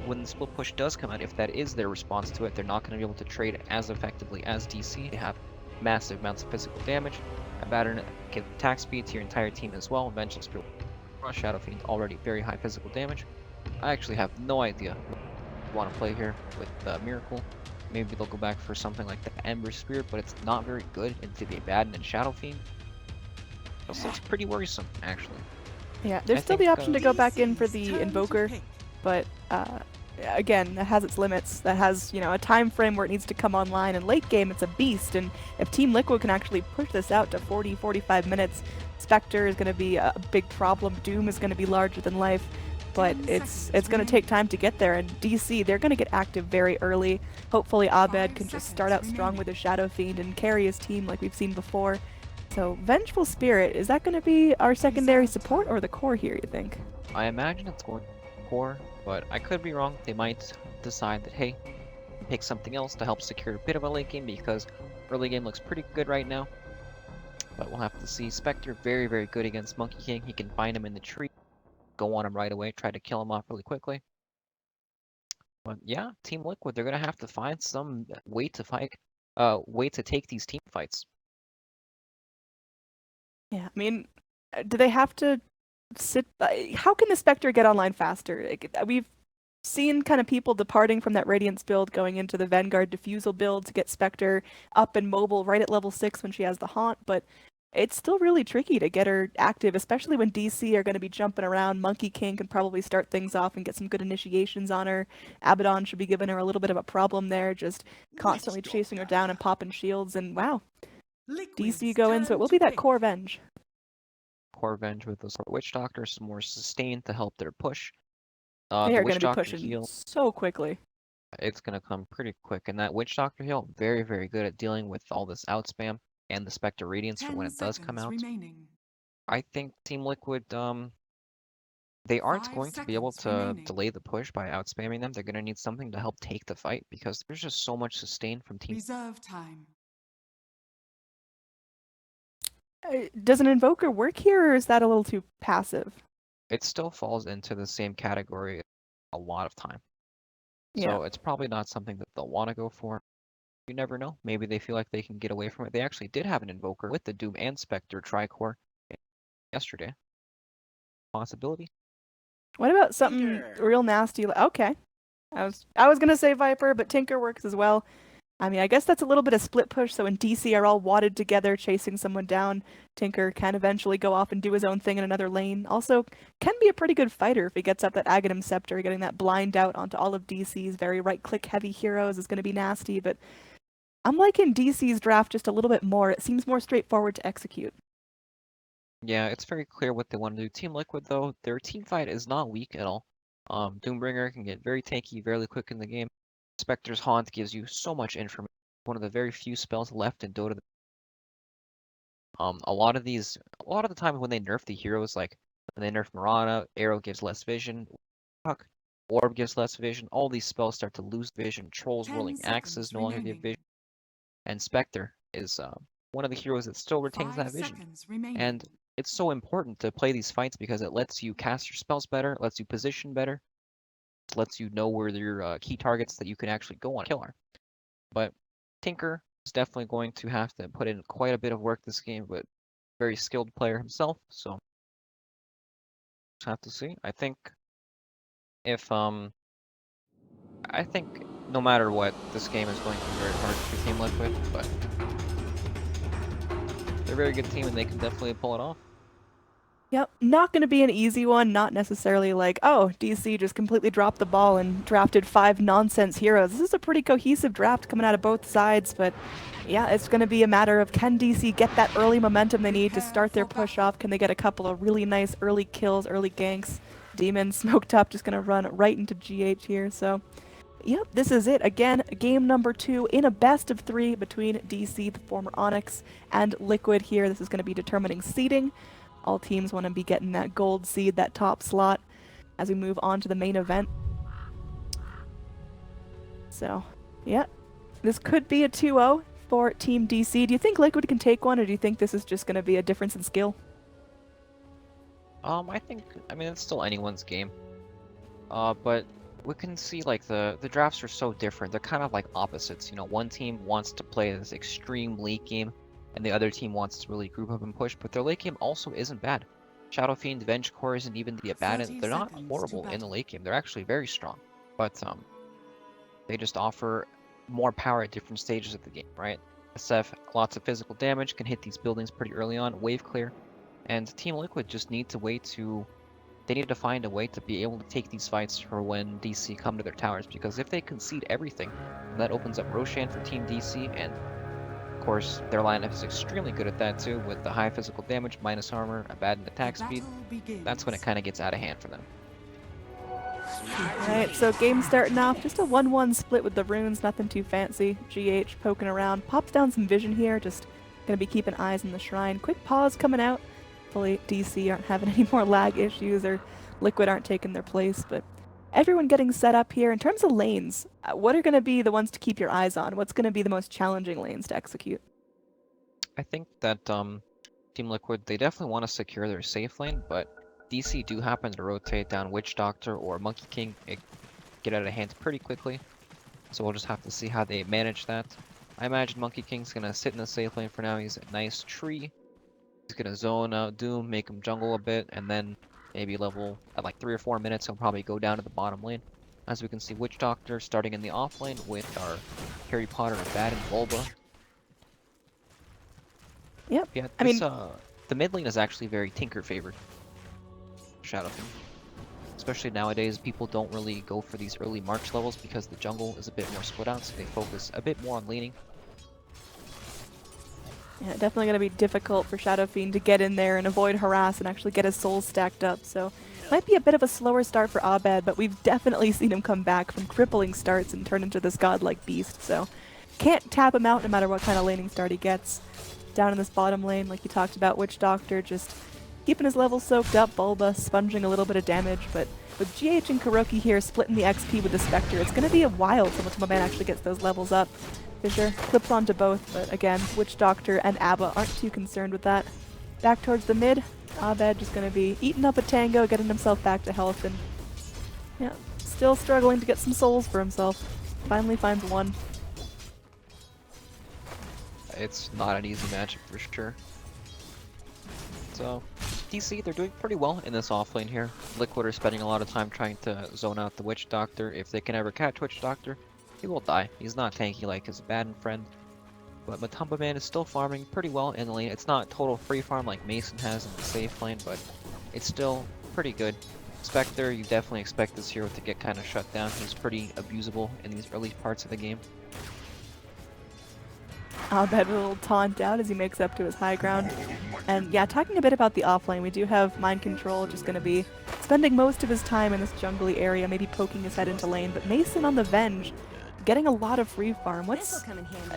When the split push does come out, if that is their response to it, they're not going to be able to trade as effectively as DC. They have massive amounts of physical damage. A batter give attack speed to your entire team as well. Eventually, Spirit Rush, Shadow Fiend, already very high physical damage. I actually have no idea what I want to play here with Miracle. Maybe they'll go back for something like the Ember Spirit, but it's not very good into the Abaddon and Shadow Fiend. This looks pretty worrisome, actually. Yeah, there's still the option to go back in for the Invoker, but again, that has its limits. That has, a time frame where it needs to come online, and late game it's a beast, and if Team Liquid can actually push this out to 40-45 minutes, Spectre is going to be a big problem. Doom is going to be larger than life, but it's going to take time to get there, and DC, they're going to get active very early. Hopefully Abed can just start out strong with his Shadow Fiend and carry his team like we've seen before. So Vengeful Spirit, is that going to be our secondary support or the core here, you think? I imagine it's going core, but I could be wrong. They might decide that, hey, pick something else to help secure a bit of a late game, because early game looks pretty good right now. But we'll have to see. Spectre, very, very good against Monkey King. He can find him in the tree, go on him right away, try to kill him off really quickly. But yeah, Team Liquid, they're gonna have to find some way to fight, way to take these team fights. Yeah, I mean, do they have to sit? How can the Spectre get online faster? Like, we've seen kind of people departing from that Radiance build going into the Vanguard Diffusal build to get Spectre up and mobile right at level 6 when she has the Haunt, but it's still really tricky to get her active, especially when DC are going to be jumping around. Monkey King can probably start things off and get some good initiations on her. Abaddon should be giving her a little bit of a problem there, just constantly chasing her down and popping shields, and wow, DC go in, so it will be that core Venge. Core Venge with those Witch Doctor, some more sustain to help their push. They The are going Witch to be Doctor pushing heal, so quickly. it's gonna come pretty quick, and that Witch Doctor heal, very, very good at dealing with all this outspam and the Spectre Radiance for when 10 it does come seconds out. remaining. I think Team Liquid, they aren't 5 going to be able seconds to remaining. delay the push by outspamming them. They're gonna need something to help take the fight because there's just so much sustain from Team. Reserve time. Does an Invoker work here, or is that a little too passive? It still falls into the same category a lot of time. Yeah. So it's probably not something that they'll want to go for. You never know. Maybe they feel like they can get away from it. They actually did have an Invoker with the Doom and Spectre Tricore yesterday. Possibility. What about something real nasty? Okay. I was gonna say Viper, but Tinker works as well. I mean, I guess that's a little bit of split push, so when DC are all wadded together chasing someone down, Tinker can eventually go off and do his own thing in another lane. Also, can be a pretty good fighter if he gets up that Aghanim Scepter. Getting that blind out onto all of DC's very right-click heavy heroes is going to be nasty, but I'm liking DC's draft just a little bit more. It seems more straightforward to execute. Yeah, it's very clear what they want to do. Team Liquid, though, their team fight is not weak at all. Doombringer can get very tanky, very quick in the game. Spectre's Haunt gives you so much information. One of the very few spells left in Dota. A lot of the time when they nerf the heroes, like when they nerf Mirana, Arrow gives less vision, Orb gives less vision. All these spells start to lose vision. Trolls 10 rolling axes seconds no longer give remaining. vision. And Spectre is one of the heroes that still retains 5 that vision. seconds remaining. And it's so important to play these fights because it lets you cast your spells better, lets you position better, lets you know where your key targets that you can actually go on kill are. But Tinker is definitely going to have to put in quite a bit of work this game, but very skilled player himself, so just have to see. I think if I think no matter what, this game is going to be very hard for Team Liquid, but they're a very good team and they can definitely pull it off. Yep, not going to be an easy one, not necessarily like, oh, DC just completely dropped the ball and drafted 5 nonsense heroes. This is a pretty cohesive draft coming out of both sides, but yeah, it's going to be a matter of can DC get that early momentum they need to start their push off? Can they get a couple of really nice early kills, early ganks? Demon smoked up, just going to run right into GH here, so yep, this is it. Again, game number 2 in a best of 3 between DC, the former Onyx, and Liquid here. This is going to be determining seeding. All teams want to be getting that gold seed, that top slot, as we move on to the main event. So, yeah, this could be a 2-0 for Team DC. Do you think Liquid can take one, or do you think this is just going to be a difference in skill? I mean, it's still anyone's game. But we can see like the drafts are so different. They're kind of like opposites. You know, one team wants to play this extreme late game, and the other team wants to really group up and push. But their late game also isn't bad. Shadow Fiend, Venge Core isn't even the Abaddon. They're not horrible in the late game. They're actually very strong. But they just offer more power at different stages of the game, right? SF, lots of physical damage, can hit these buildings pretty early on, wave clear, and Team Liquid just need to they need to find a way to be able to take these fights for when DC come to their towers, because if they concede everything, that opens up Roshan for Team DC, and of course their lineup is extremely good at that too, with the high physical damage, minus armor, Abaddon attack speed. That's when it kind of gets out of hand for them. Alright, so game starting off, just a 1-1 split with the runes, nothing too fancy. GH poking around, pops down some vision here, just gonna be keeping eyes on the shrine. Quick pause coming out. Hopefully DC aren't having any more lag issues or Liquid aren't taking their place, but everyone getting set up here. In terms of lanes, what are going to be the ones to keep your eyes on? What's going to be the most challenging lanes to execute? I think that Team Liquid, they definitely want to secure their safe lane, but DC do happen to rotate down Witch Doctor or Monkey King. It get out of hand pretty quickly, so we'll just have to see how they manage that. I imagine Monkey King's gonna sit in the safe lane for now. He's a nice tree. He's gonna zone out Doom, make him jungle a bit, and then maybe level at like 3 or 4 minutes, he'll probably go down to the bottom lane. As we can see, Witch Doctor starting in the off lane with our Harry Potter and Bad and Bulba. Yep. Yeah, I this mean, the mid lane is actually very Tinker favored. Shadow Fiend. Especially nowadays, people don't really go for these early March levels because the jungle is a bit more split out, so they focus a bit more on laning. yeah, definitely going to be difficult for Shadow Fiend to get in there and avoid harass and actually get his souls stacked up. So might be a bit of a slower start for Abed, but we've definitely seen him come back from crippling starts and turn into this godlike beast. So can't tap him out no matter what kind of laning start he gets. Down in this bottom lane, like you talked about, Witch Doctor just keeping his levels soaked up, Bulba sponging a little bit of damage, but with GH and Kuroki here splitting the XP with the Spectre, it's going to be a while till my man actually gets those levels up. Fissure clips onto both, but again, Witch Doctor and Abba aren't too concerned with that. Back towards the mid, Abed just going to be eating up a tango, getting himself back to health, and yeah, still struggling to get some souls for himself. Finally finds one. It's not an easy matchup for sure. So, DC, they're doing pretty well in this offlane here. Liquid are spending a lot of time trying to zone out the Witch Doctor. If they can ever catch Witch Doctor, he will die. He's not tanky like his Baden friend. But Matumba Man is still farming pretty well in the lane. It's not total free farm like Mason has in the safe lane, but it's still pretty good. Spectre, you definitely expect this hero to get kind of shut down. He's pretty abusable in these early parts of the game. Abed with a little taunt out as he makes up to his high ground. And yeah, talking a bit about the offlane, we do have Mind Control just going to be spending most of his time in this jungly area, maybe poking his head into lane. But Mason on the Venge, getting a lot of free farm. What's,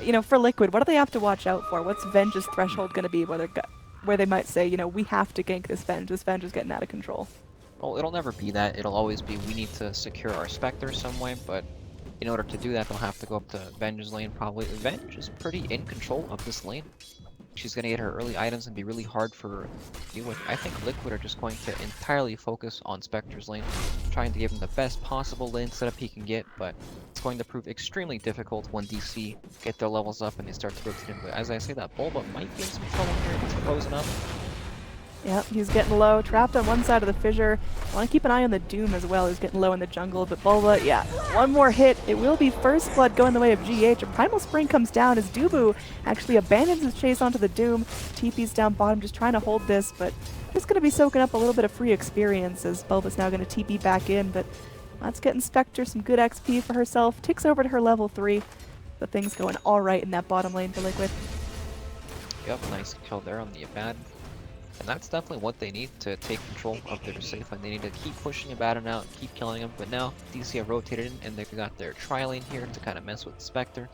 you know, for Liquid, what do they have to watch out for? What's Venge's threshold going to be where they might say, you know, we have to gank this Venge. This Venge is getting out of control. Well, it'll never be that. It'll always be we need to secure our Spectre some way, but in order to do that, they'll have to go up to Venge's lane probably. Venge is pretty in control of this lane. She's going to get her early items and be really hard for her to deal with. I think Liquid are just going to entirely focus on Spectre's lane, trying to give him the best possible lane setup he can get, but it's going to prove extremely difficult when DC get their levels up and they start to rotate him. But as I say that, Bulba might be in some trouble here. He's frozen up. Yep, he's getting low, trapped on one side of the fissure. I want to keep an eye on the Doom as well. He's getting low in the jungle, but Bulba, yeah, one more hit. It will be first blood going the way of GH. A Primal Spring comes down as Dubu actually abandons his chase onto the Doom. TP's down bottom, just trying to hold this, but just going to be soaking up a little bit of free experience as Bulba's now going to TP back in, but that's getting Spectre some good XP for herself. Ticks over to her level 3. The thing's going all right in that bottom lane for Liquid. Yep, nice kill there on the Abaddon. And that's definitely what they need to take control of their safe lane. They need to keep pushing Abaddon out, keep killing him. But now DC have rotated in and they've got their tri-lane here to kind of mess with Spectre.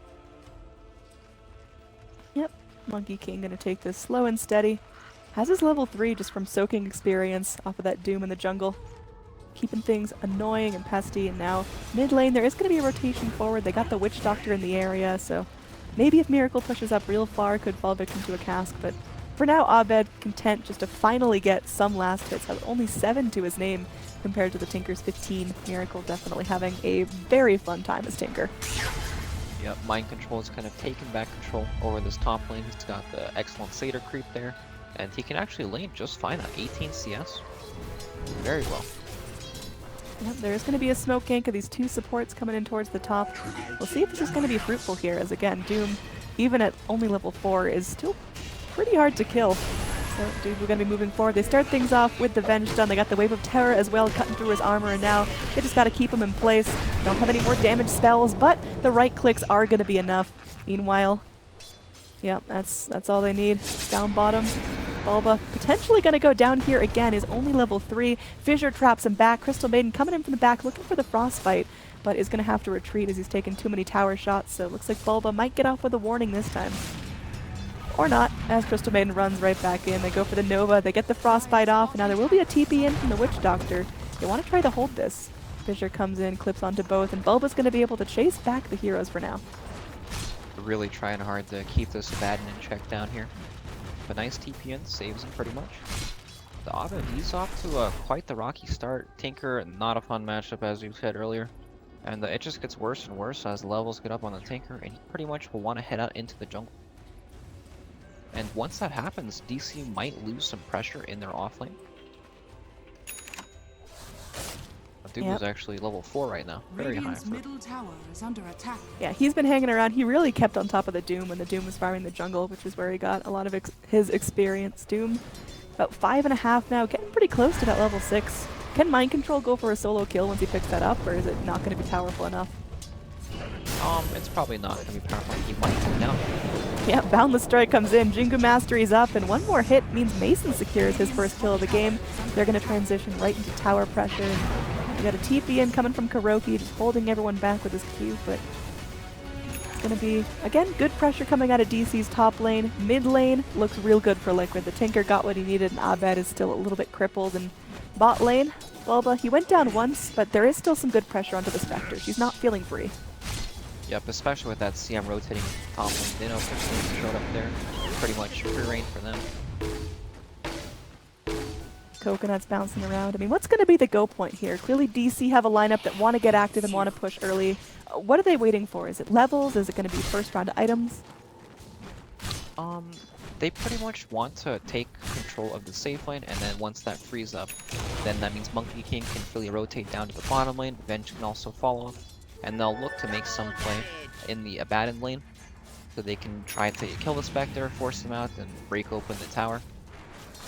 Yep, Monkey King gonna take this slow and steady. Has his level 3 just from soaking experience off of that Doom in the jungle. Keeping things annoying and pesty, and now mid lane there is going to be a rotation forward. They got the Witch Doctor in the area, so maybe if Miracle pushes up real far could fall victim to a cask, but for now, Abed content just to finally get some last hits. Only 7 to his name compared to the Tinker's 15. Miracle definitely having a very fun time as Tinker. Yep, Mind Control has kind of taken back control over this top lane. He's got the excellent Satyr creep there, and he can actually lane just fine at 18 CS. Very well. Yep, there is going to be a smoke gank of these 2 supports coming in towards the top. We'll see if this is going to be fruitful here, as again, Doom, even at only level 4, is still pretty hard to kill. So, dude, we're going to be moving forward. They start things off with the Venge done. They got the Wave of Terror as well, cutting through his armor, and now they just got to keep him in place. Don't have any more damage spells, but the right clicks are going to be enough. Meanwhile, yeah, that's all they need. Down bottom. Bulba potentially going to go down here again, is only level 3. Fissure traps him back. Crystal Maiden coming in from the back, looking for the Frostbite, but is going to have to retreat as he's taken too many tower shots, so it looks like Bulba might get off with a warning this time. Or not, as Crystal Maiden runs right back in. They go for the Nova, they get the Frostbite off, and now there will be a TP in from the Witch Doctor. They want to try to hold this. Fissure comes in, clips onto both, and Bulba's going to be able to chase back the heroes for now. Really trying hard to keep this Abaddon in check down here. But nice TP in, saves him pretty much. The Abed, he's off to quite the rocky start. Tinker, not a fun matchup as we said earlier. And it just gets worse and worse as the levels get up on the Tinker, and he pretty much will want to head out into the jungle. And once that happens, DC might lose some pressure in their off lane. Doom is actually level 4 right now. Very high. Radiant's middle tower is under attack. Yeah, he's been hanging around. He really kept on top of the Doom when the Doom was farming the jungle, which is where he got a lot of his experience. Doom, about 5.5 now, getting pretty close to that level 6. Can Mind Control go for a solo kill once he picks that up, or is it not going to be powerful enough? It's probably not going to be powerful. He might come down. Yeah, Boundless Strike comes in, Jingu Mastery's up, and one more hit means Mason secures his first kill of the game. They're going to transition right into tower pressure. We got a TP in coming from Kuroki, just holding everyone back with his Q, but it's going to be, again, good pressure coming out of DC's top lane. Mid lane looks real good for Liquid. The Tinker got what he needed, and Abed is still a little bit crippled. And bot lane, Bulba, he went down once, but there is still some good pressure onto the Spectre. She's not feeling free. Yep, especially with that CM rotating top lane. They know if showed up there. Pretty much free reign for them. Coconuts bouncing around. I mean, what's going to be the go point here? Clearly DC have a lineup that want to get active and want to push early. What are they waiting for? Is it levels? Is it going to be first round items? They pretty much want to take control of the safe lane, and then once that frees up, then that means Monkey King can freely rotate down to the bottom lane. Venge can also follow, and they'll look to make some play in the abandoned lane, so they can try to kill the Spectre, force him out, and break open the tower.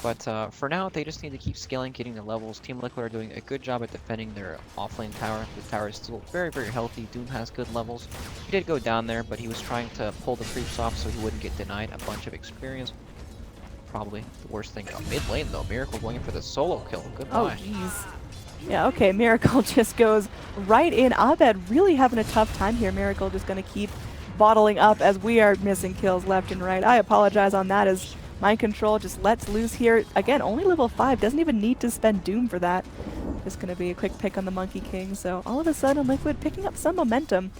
But for now, they just need to keep scaling, getting the levels. Team Liquid are doing a good job at defending their offlane tower. The tower is still very, very healthy. Doom has good levels. He did go down there, but he was trying to pull the creeps off so he wouldn't get denied a bunch of experience. Probably the worst thing. Oh, mid lane though, Miracle going in for the solo kill. Goodbye. Oh, jeez. Yeah, okay, Miracle just goes right in. Abed really having a tough time here. Miracle just going to keep bottling up as we are missing kills left and right. I apologize on that as Mind Control just lets loose here. Again, only level 5. Doesn't even need to spend Doom for that. Just going to be a quick pick on the Monkey King. So all of a sudden, Liquid picking up some momentum.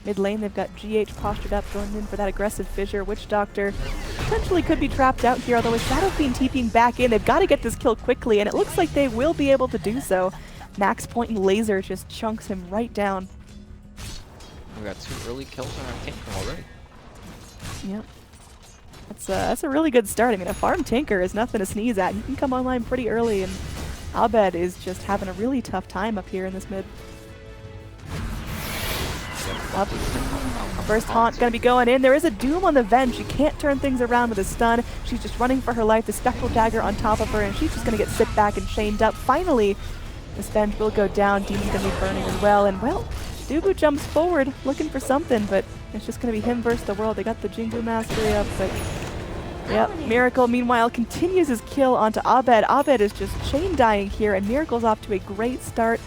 Mid lane, they've got GH postured up, going in for that aggressive fissure. Witch Doctor potentially could be trapped out here, although with Shadow Fiend TPing back in, they've got to get this kill quickly, and it looks like they will be able to do so. Max Point and Laser just chunks him right down. We got 2 early kills on our Tinker already. Yep. That's a really good start. I mean, a farm Tinker is nothing to sneeze at. He can come online pretty early, and Abed is just having a really tough time up here in this mid. Up. First Haunt gonna be going in. There is a Doom on the Venge. She can't turn things around with a stun. She's just running for her life. The Spectral Dagger on top of her, and she's just gonna get sit back and chained up. Finally, this Venge will go down. Demon's gonna be burning as well. And well, Dubu jumps forward looking for something, but it's just gonna be him versus the world. They got the Jingu Mastery up, but yep. Miracle, meanwhile, continues his kill onto Abed. Abed is just chain dying here, and Miracle's off to a great start.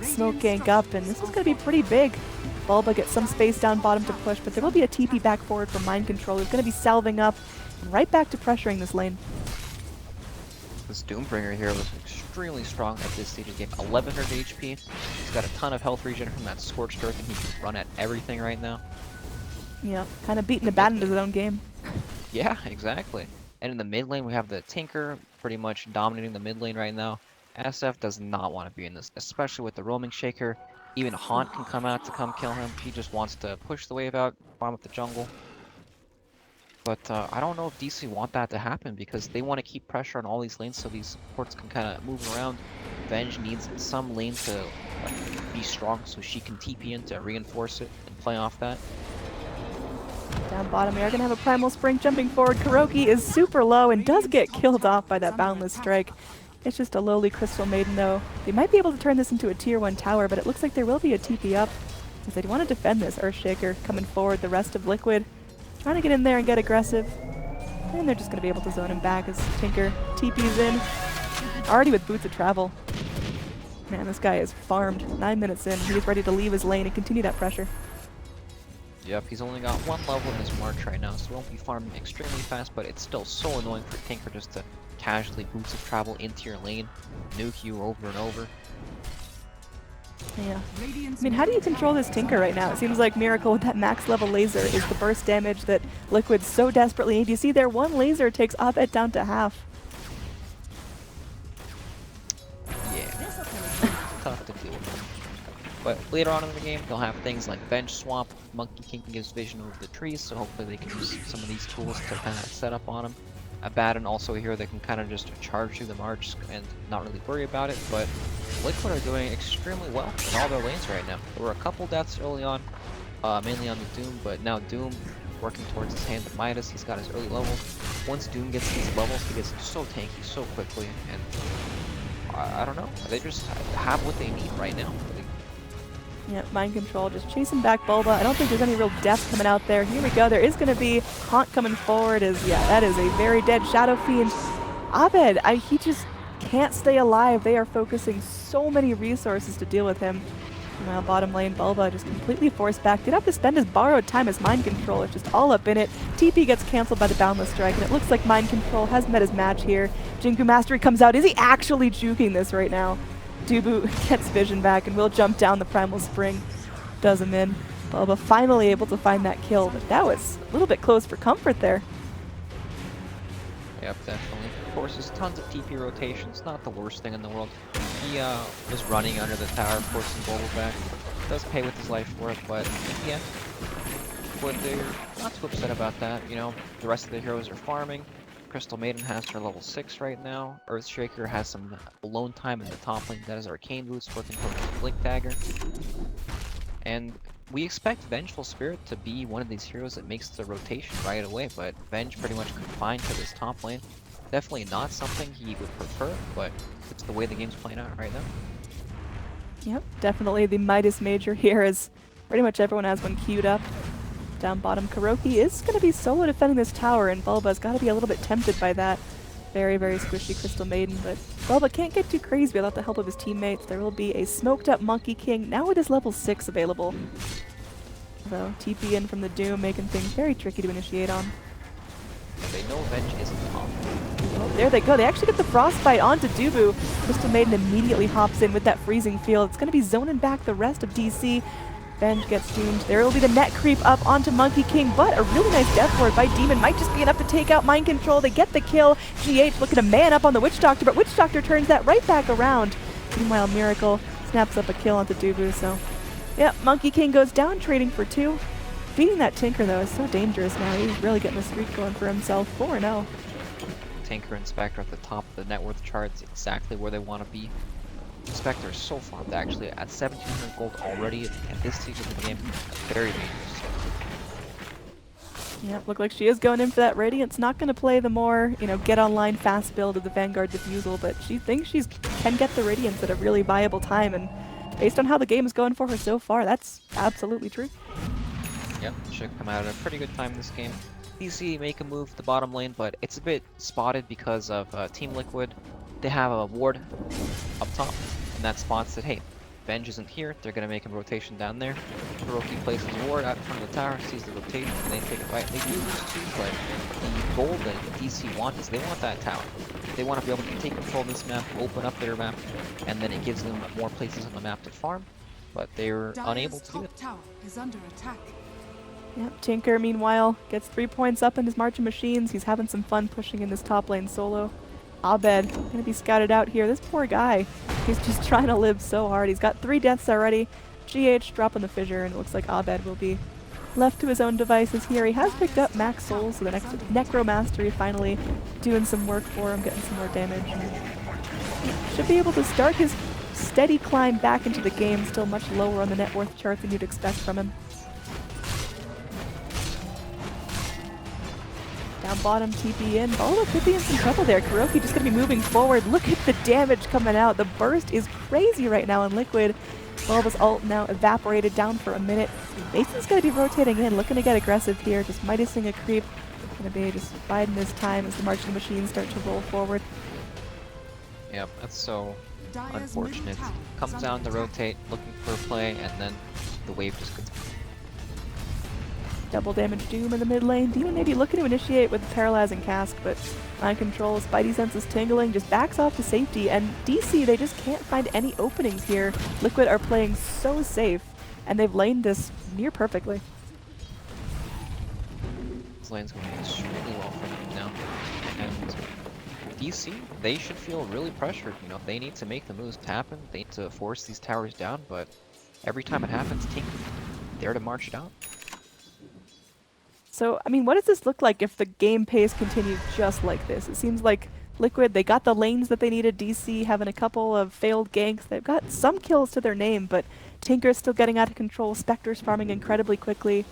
Smoke gank up, and this is gonna be pretty big. Bulba gets some space down bottom to push, but there will be a TP back forward from Mind Control. He's going to be salving up and right back to pressuring this lane. This Doombringer here was extremely strong at this stage of the game. 1100 HP. He's got a ton of health regen from that Scorched Earth, and he can run at everything right now. Yeah, kind of beating the bat into his own game. Yeah, exactly. And in the mid lane, we have the Tinker pretty much dominating the mid lane right now. SF does not want to be in this, especially with the Roaming Shaker. Even Haunt can come out to come kill him. He just wants to push the wave out, farm up the jungle. But I don't know if DC want that to happen because they want to keep pressure on all these lanes so these supports can kind of move around. Venge needs some lane to be strong so she can TP in to reinforce it and play off that. Down bottom, we are going to have a Primal Spring jumping forward. Kuroki is super low and does get killed off by that Boundless Strike. It's just a lowly Crystal Maiden, though. They might be able to turn this into a Tier 1 tower, but it looks like there will be a TP up, because they want to defend this. Earthshaker coming forward, the rest of Liquid trying to get in there and get aggressive. And they're just going to be able to zone him back as Tinker TP's in. Already with Boots of Travel. Man, this guy is farmed. 9 minutes in. He's ready to leave his lane and continue that pressure. Yep, he's only got 1 level in his March right now, so he won't be farming extremely fast, but it's still so annoying for Tinker just to casually Boots of Travel into your lane, nuke you over and over. Yeah. I mean, how do you control this Tinker right now? It seems like Miracle with that max level laser is the burst damage that Liquid so desperately need. You see there, 1 laser takes Abed down to half. Yeah. Tough to deal with. But later on in the game, they'll have things like Bench Swamp. Monkey King gives vision over the trees, so hopefully they can use some of these tools to kind of set up on him. Abaddon also here that can kind of just charge through the march and not really worry about it, but Liquid are doing extremely well in all their lanes right now. There were a couple deaths early on, mainly on the Doom, but now Doom working towards his hand of Midas. He's got his early levels. Once Doom gets these levels, he gets so tanky so quickly, and I don't know. They just have what they need right now. Yeah, Mind Control just chasing back Bulba. I don't think there's any real death coming out there. Here we go. There is going to be Haunt coming forward. Yeah, that is a very dead Shadow Fiend. Abed, he just can't stay alive. They are focusing so many resources to deal with him. Meanwhile, bottom lane, Bulba just completely forced back. Did have to spend his borrowed time as Mind Control. It's just all up in it. TP gets canceled by the Boundless Strike, and it looks like Mind Control has met his match here. Jinku Mastery comes out. Is he actually juking this right now? Dubu gets vision back and will jump down the Primal Spring. Does him in. Bulba finally able to find that kill, but that was a little bit close for comfort there. Yep, definitely. Of course, there's tons of TP rotations. Not the worst thing in the world. He was running under the tower, forcing Bulba back. Does pay with his life for it, but in the end, but they're not too upset about that. You know, the rest of the heroes are farming. Crystal Maiden has her level 6 right now. Earthshaker has some alone time in the top lane. That is Arcane Boots working towards the Blink Dagger. And we expect Vengeful Spirit to be one of these heroes that makes the rotation right away, but Venge pretty much confined to this top lane. Definitely not something he would prefer, but it's the way the game's playing out right now. Yep, definitely the Midas Major here, as pretty much everyone has one queued up. Down bottom, Kuroki is going to be solo defending this tower, and Bulba's got to be a little bit tempted by that. Very, very squishy Crystal Maiden, but Bulba can't get too crazy without the help of his teammates. There will be a smoked up Monkey King, now with his level 6 available. So TP in from the Doom, making things very tricky to initiate on. They know Venge isn't top. Oh, there they go. They actually get the Frostbite onto Dubu. Crystal Maiden immediately hops in with that freezing field. It's going to be zoning back the rest of DC. Venge gets doomed. There will be the net creep up onto Monkey King, but a really nice death ward by Demon might just be enough to take out Mind Control. They get the kill. GH looking to man up on the Witch Doctor, but Witch Doctor turns that right back around. Meanwhile, Miracle snaps up a kill onto Dubu, so... yeah, Monkey King goes down, trading for 2. Beating that Tinker, though, is so dangerous now. He's really getting the streak going for himself. 4-0. Tinker and Spectre at the top of the net worth charts, exactly where they want to be. Spectre is so farmed actually at 1700 gold already at this stage of the game. Very dangerous. Yeah, look like she is going in for that Radiance. Not going to play the more, get online fast build of the Vanguard Diffusal, but she thinks she can get the Radiance at a really viable time, and based on how the game is going for her so far, that's absolutely true. Yep, should come out at a pretty good time this game. DC make a move to the bottom lane, but it's a bit spotted because of Team Liquid. They have a ward up top, and that spots that, hey, Venge isn't here, they're going to make a rotation down there. Kuroki places a ward out in front of the tower, sees the rotation, and they take a fight. They do lose too, but the goal that DC want is they want that tower. They want to be able to take control of this map, open up their map, and then it gives them more places on the map to farm, but they're unable to do it. Tower is under attack. Yep, Tinker, meanwhile, gets 3 points up in his March of Machines. He's having some fun pushing in this top lane solo. Abed gonna be scouted out here. This poor guy, he's just trying to live so hard. He's got 3 deaths already. GH dropping the fissure, and it looks like Abed will be left to his own devices here. He has picked up max souls, so the next Necromastery finally doing some work for him, getting some more damage. Should be able to start his steady climb back into the game, still much lower on the net worth chart than you'd expect from him. Down bottom, TP in. Bulba could be in some trouble there. Kuroki just going to be moving forward. Look at the damage coming out. The burst is crazy right now in Liquid. Bulba's ult now evaporated down for a minute. Mason's going to be rotating in, looking to get aggressive here. Just Midasing a creep. Going to be just biding his time as the March of the Machines start to roll forward. Yep, that's so unfortunate. Comes down to rotate, looking for a play, and then the wave just gets... Double damage Doom in the mid lane. Demon may be looking to initiate with Paralyzing Cask, but Mind Control, Spidey Senses tingling, just backs off to safety. And DC, they just can't find any openings here. Liquid are playing so safe, and they've laned this near perfectly. This lane's going extremely well for them now. And DC, they should feel really pressured. You know, they need to make the moves happen. They need to force these towers down, but every time it happens, Tink there to march it out. So, I mean, what does this look like if the game pace continued just like this? It seems like Liquid, they got the lanes that they needed. DC having a couple of failed ganks. They've got some kills to their name, but Tinker's still getting out of control. Spectre's farming incredibly quickly.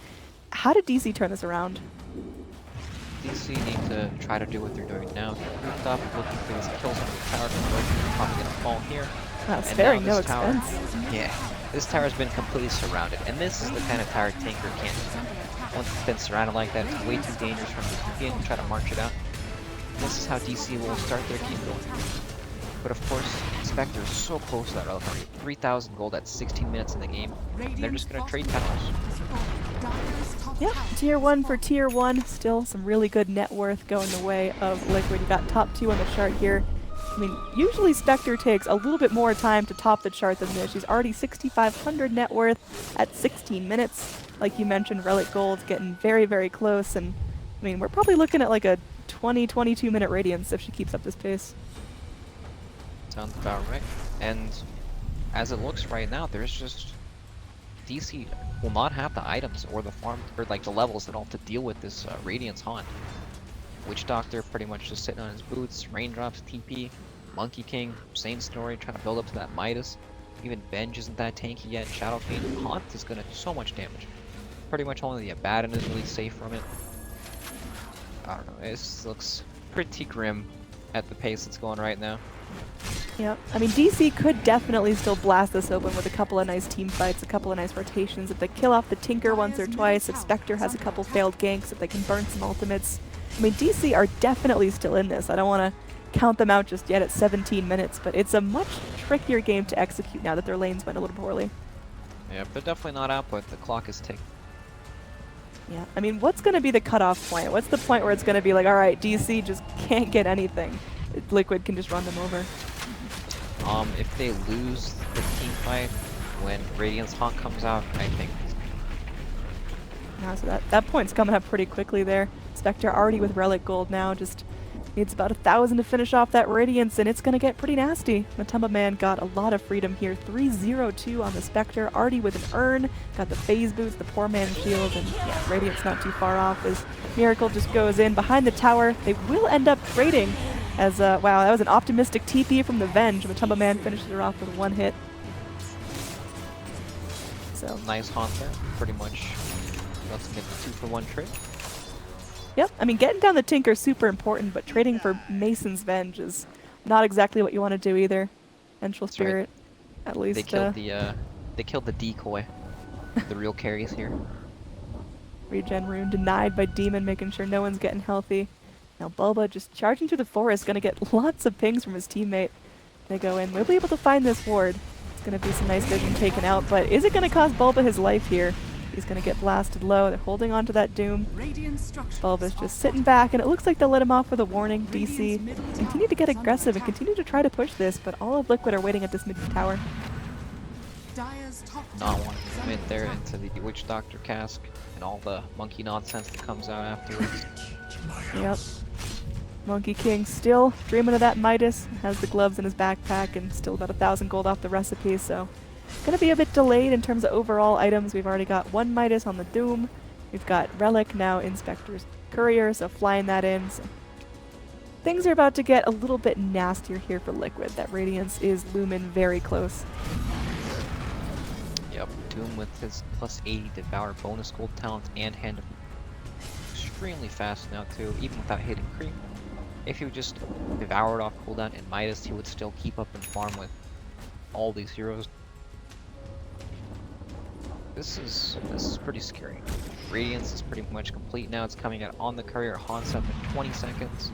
How did DC turn this around? DC need to try to do what they're doing now. They're grouped up, looking for these kills on the tower conversion. They're probably gonna fall here. Wow, And sparing now no this tower, expense. yeah, this tower has been completely surrounded, and this is the kind of tower Tinker can't do. Once it's been surrounded like that, it's way too dangerous from the beginning to try to march it out. This is how DC will start their game going. But of course, Spectre is so close to that relic army. 3,000 gold at 16 minutes in the game. And they're just gonna trade towers. Yep, tier 1 for tier 1. Still some really good net worth going the way of Liquid. You got top 2 on the chart here. I mean, usually Spectre takes a little bit more time to top the chart than this. She's already 6,500 net worth at 16 minutes. Like you mentioned, Relic Gold's getting very, very close. And, I mean, we're probably looking at like a 22 minute Radiance if she keeps up this pace. Sounds about right. And as it looks right now, there's just... DC will not have the items or the farm, or like the levels at all to deal with this Radiance Haunt. Witch Doctor pretty much just sitting on his boots, Raindrops, TP, Monkey King, same story, trying to build up to that Midas. Even Venge isn't that tanky yet, Shadow Fiend. Haunt is gonna do so much damage. Pretty much only the Abaddon is really safe from it. I don't know, this looks pretty grim at the pace it's going right now. Yep. I mean, DC could definitely still blast this open with a couple of nice team fights, a couple of nice rotations. If they kill off the Tinker once or twice, if Spectre has a couple failed ganks, if they can burn some ultimates. I mean, DC are definitely still in this. I don't want to count them out just yet at 17 minutes, but it's a much trickier game to execute now that their lanes went a little poorly. Yeah, they're definitely not out, but the clock is ticking. Yeah. I mean, what's going to be the cutoff point? What's the point where it's going to be like, all right, DC just can't get anything. Liquid can just run them over. If they lose the team fight when Radiance Haunt comes out, I think. Now, so that point's coming up pretty quickly there. Spectre already with Relic Gold now, just needs about 1,000 to finish off that Radiance, and it's going to get pretty nasty. Matumba Man got a lot of freedom here. 3-0-2 on the Spectre, already with an urn. Got the phase boots, the poor man shield, and yeah, Radiance not too far off as Miracle just goes in behind the tower. They will end up trading. As, wow, that was an optimistic TP from the Venge. Matumba Man finishes her off with one hit. So Nice Haunt there, pretty much lets them get the 2-for-1 trade. yep, I mean, getting down the Tinker is super important, but trading for Mason's Venge is not exactly what you want to do either. Vengeful That's right. Spirit, at least. They killed the decoy. The real carries here. Regen Rune denied by Demon, making sure no one's getting healthy. Now Bulba just charging through the forest, gonna get lots of pings from his teammate. They go in. We'll be able to find this ward. It's gonna be some nice vision taken out, but is it gonna cost Bulba his life here? He's gonna get blasted low. They're holding on to that Doom. Bulba's just sitting back, and it looks like they'll let him off with a warning. DC continue to get aggressive and continue to try to push this, but all of Liquid are waiting at this mid tower. Not wanting to commit there into the Witch Doctor cask and all the monkey nonsense that comes out afterwards. Yep. Monkey King still dreaming of that Midas, has the gloves in his backpack and still about 1,000 gold off the recipe, so gonna be a bit delayed in terms of overall items. We've already got one Midas on the Doom, we've got Relic now in Spectre's Courier, so flying that in. So things are about to get a little bit nastier here for Liquid. That Radiance is looming very close. Yep, Doom with his plus 80 Devour bonus gold talents and Hand of extremely fast now too, even without hitting creep. If he would just devour it off cooldown in Midas, he would still keep up and farm with all these heroes. This is pretty scary. Radiance is pretty much complete now. It's coming out on the Courier. Haunts up in 20 seconds.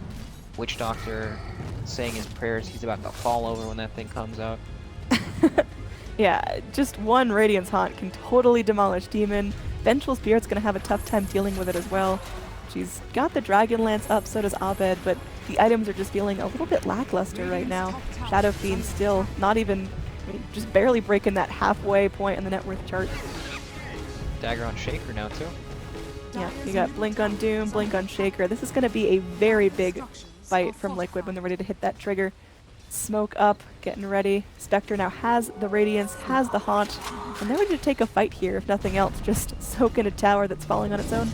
Witch Doctor saying his prayers. He's about to fall over when that thing comes out. Yeah, just one Radiance Haunt can totally demolish Demon. Vengeful Spirit's gonna have a tough time dealing with it as well. She's got the Dragon Lance up, so does Abed, but the items are just feeling a little bit lackluster right now. Shadow Fiend still not even, I mean, just barely breaking that halfway point in the net worth chart. Dagger on Shaker now too. Yeah, you got Blink on Doom, Blink on Shaker. This is going to be a very big fight from Liquid when they're ready to hit that trigger. Smoke up, getting ready. Spectre now has the Radiance, has the Haunt, and they're ready to take a fight here, if nothing else, just soak in a tower that's falling on its own.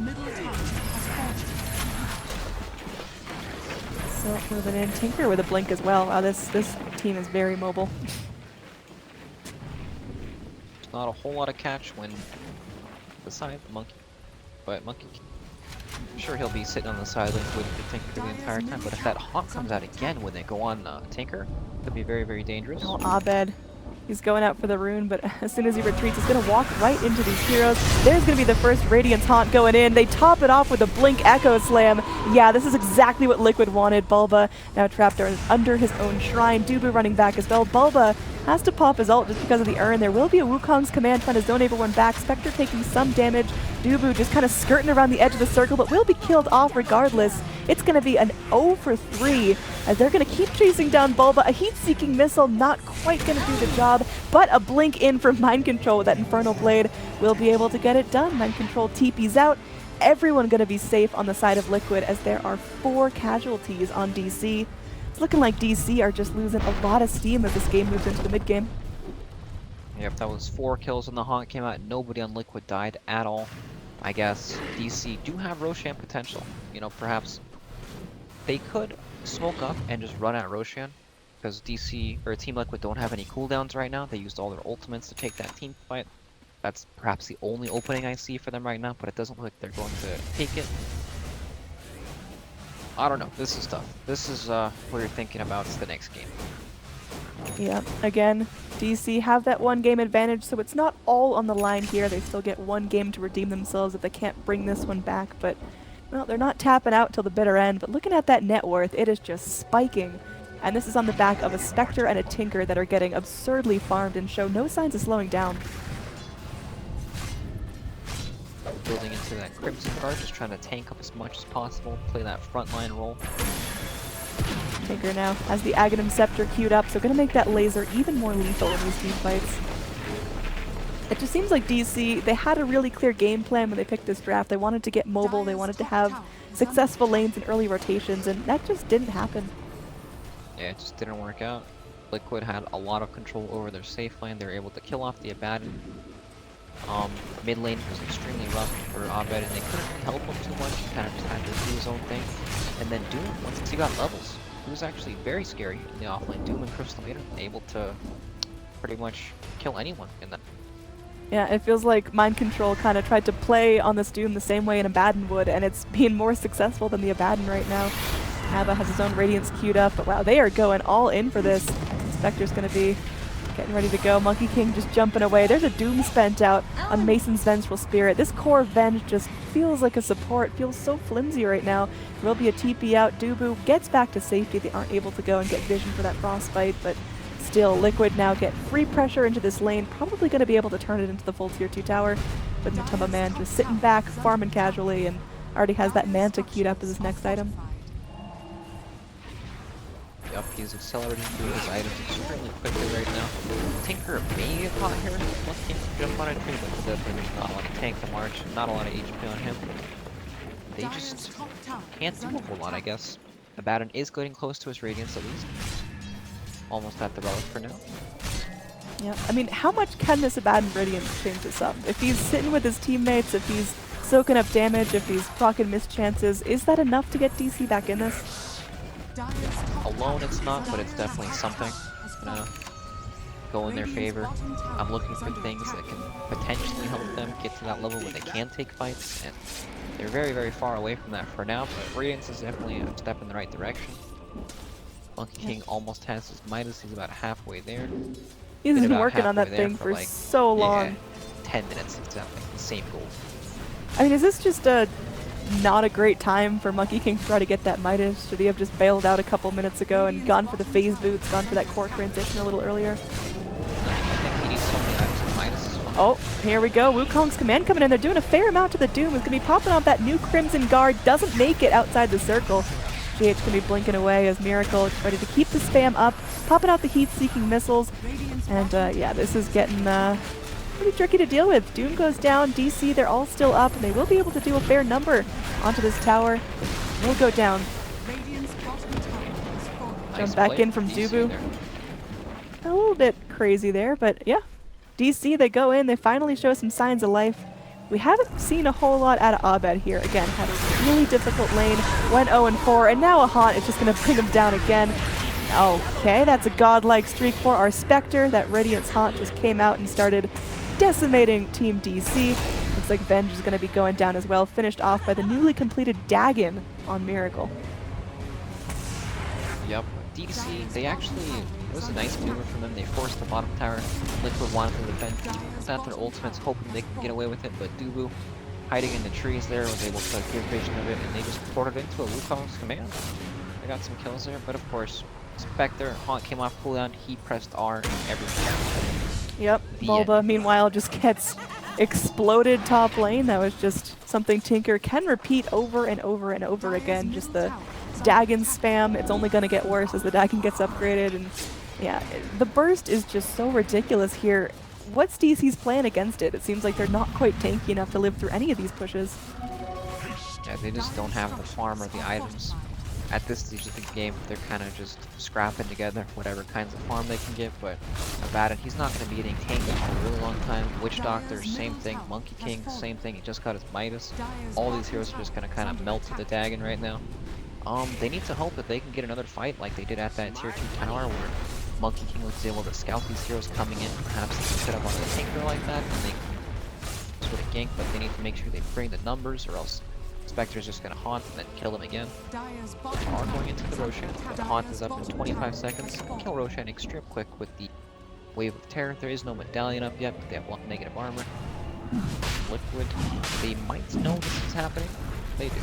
middle tower has fallen. So moving in, Tinker with a blink as well. Wow, this team is very mobile. Not a whole lot of catch when beside the Monkey, but Monkey, I'm sure he'll be sitting on the sideline waiting for Tinker the entire time. But if that Hawk comes out again when they go on Tinker, it could be very, very dangerous. Oh, Abed. He's going out for the rune, but as soon as he retreats, he's going to walk right into these heroes. There's going to be the first Radiance Haunt going in. They top it off with a Blink Echo Slam. Yeah, this is exactly what Liquid wanted. Bulba now trapped under his own shrine. Dubu running back as well. Bulba has to pop his ult just because of the urn. There will be a Wukong's command trying to zone everyone back. Spectre taking some damage. Dubu just kind of skirting around the edge of the circle, but will be killed off regardless. It's going to be an 0 for 3 as they're going to keep chasing down Bulba. A heat-seeking missile not quite going to do the job, but a blink in from Mind Control with that Infernal Blade will be able to get it done. Mind Control TP's out. Everyone going to be safe on the side of Liquid as there are 4 casualties on DC. It's looking like DC are just losing a lot of steam as this game moves into the mid-game. Yep, that was 4 kills when the Haunt came out. Nobody on Liquid died at all. I guess DC do have Roshan potential. You know, perhaps they could smoke up and just run at Roshan, because DC or Team Liquid don't have any cooldowns right now. They used all their ultimates to take that team fight. That's perhaps the only opening I see for them right now, but it doesn't look like they're going to take it. I don't know. This is tough. This is what you're thinking about. It's the next game. Yeah, again, DC have that 1 game advantage, so it's not all on the line here. They still get 1 game to redeem themselves if they can't bring this one back, but well, they're not tapping out till the bitter end. But looking at that net worth, it is just spiking. And this is on the back of a Spectre and a Tinker that are getting absurdly farmed and show no signs of slowing down. Building into that Crimson Guard, just trying to tank up as much as possible, play that frontline role. Tinker now has the Aghanim Scepter queued up, so gonna make that laser even more lethal in these team fights. It just seems like DC, they had a really clear game plan when they picked this draft. They wanted to get mobile, they wanted to have successful lanes and early rotations, and that just didn't happen. Yeah, it just didn't work out. Liquid had a lot of control over their safe lane. They were able to kill off the Abaddon. Mid lane was extremely rough for Abed, and they couldn't really help him too much. He kind of just had to do his own thing. And then Doom, once he got levels, he was actually very scary in the offlane. Doom and Crystal Maiden able to pretty much kill anyone in that. Yeah, it feels like Mind Control kind of tried to play on this Doom the same way an Abaddon would, and it's being more successful than the Abaddon right now. Abba has his own Radiance queued up, but wow, they are going all in for this. Spectre's going to be getting ready to go. Monkey King just jumping away. There's a Doom spent out on Mason's Vengeful Spirit. This core Venge just feels like a support. Feels so flimsy right now. There will be a TP out. Dubu gets back to safety. They aren't able to go and get vision for that Frostbite, but still, Liquid now get free pressure into this lane. Probably going to be able to turn it into the full tier 2 tower. But Matumba Man just sitting back, farming casually, and already has that Manta queued up as his next item. Yep, he's accelerating through his items extremely quickly right now. Tinker may get caught here. Monkey can jump on it too, but there's not a lot of tank to march, not a lot of HP on him. They just can't do a whole lot, I guess. Abaddon is getting close to his Radiance at least. Almost at the Relic for now. Yeah, I mean, how much can this Abaddon Radiance change this up? If he's sitting with his teammates, if he's soaking up damage, if he's proccing missed chances, is that enough to get DC back in this? Alone it's not, but it's definitely something. Gonna go in their favor. I'm looking for things that can potentially help them get to that level where they can take fights, and they're very, very far away from that for now, but Radiance is definitely a step in the right direction. Monkey King almost has his Midas, he's about halfway there. He's been working on that thing for like, so long. Yeah, 10 minutes, exactly, the same goal. I mean, is this just not a great time for Monkey King to try to get that Midas? Should he have just bailed out a couple minutes ago and gone for the phase boots, gone for that core transition a little earlier? I think he needs so many items of Midas as well. Oh, here we go. Wukong's command coming in. They're doing a fair amount to the Doom. He's going to be popping off that new Crimson Guard. Doesn't make it outside the circle. GH going to be blinking away as Miracle is ready to keep the spam up, popping out the heat-seeking missiles. And yeah, this is getting pretty tricky to deal with. Doom goes down, DC, they're all still up, and they will be able to do a fair number onto this tower. Will go down. Jump back in from Dubu. A little bit crazy there, but yeah. DC, they go in, they finally show some signs of life. we haven't seen a whole lot out of Abed here. Again, had a really difficult lane, went 0-4, and now a Haunt is just going to bring him down again. Okay, that's a godlike streak for our Spectre. That Radiance Haunt just came out and started decimating Team DC. Looks like Venge is going to be going down as well, finished off by the newly completed Dagon on Miracle. Yep. DC, they actually, it was a nice maneuver from them. They forced the bottom tower. Liquid wanted to defend. Without their ultimates, hoping they could get away with it, but Dubu, hiding in the trees there, was able to give vision of it, and they just ported into a Wukong's command. They got some kills there, but of course, Spectre, Haunt came off cooldown, he pressed R and everything. Yep, Bulba, meanwhile, just gets exploded top lane. That was just something Tinker can repeat over and over and over again. Just the Dagon spam. It's only going to get worse as the Dagon gets upgraded. And yeah, the burst is just so ridiculous here. What's DC's plan against it? It seems like they're not quite tanky enough to live through any of these pushes. Yeah, they just don't have the farm or the items. At this stage of the game, they're kind of just scrapping together whatever kinds of farm they can get, but Abaddon, he's not going to be getting tanky for a really long time. Witch Doctor, same thing. Monkey King, same thing. He just got his Midas. All these heroes are just going to kind of melt to the Dagon right now. They need to hope that they can get another fight like they did at that tier 2 tower where Monkey King was able to scout these heroes coming in. Perhaps they can set up on the Tinker like that and they can sort of gank, but they need to make sure they bring the numbers or else Spectre's just gonna Haunt and then kill him again. Are going into the Roshan, but Haunt is up in 25 seconds. Kill Roshan extreme quick with the Wave of Terror. There is no medallion up yet, but they have 1 negative armor. Liquid, they might know this is happening. They do.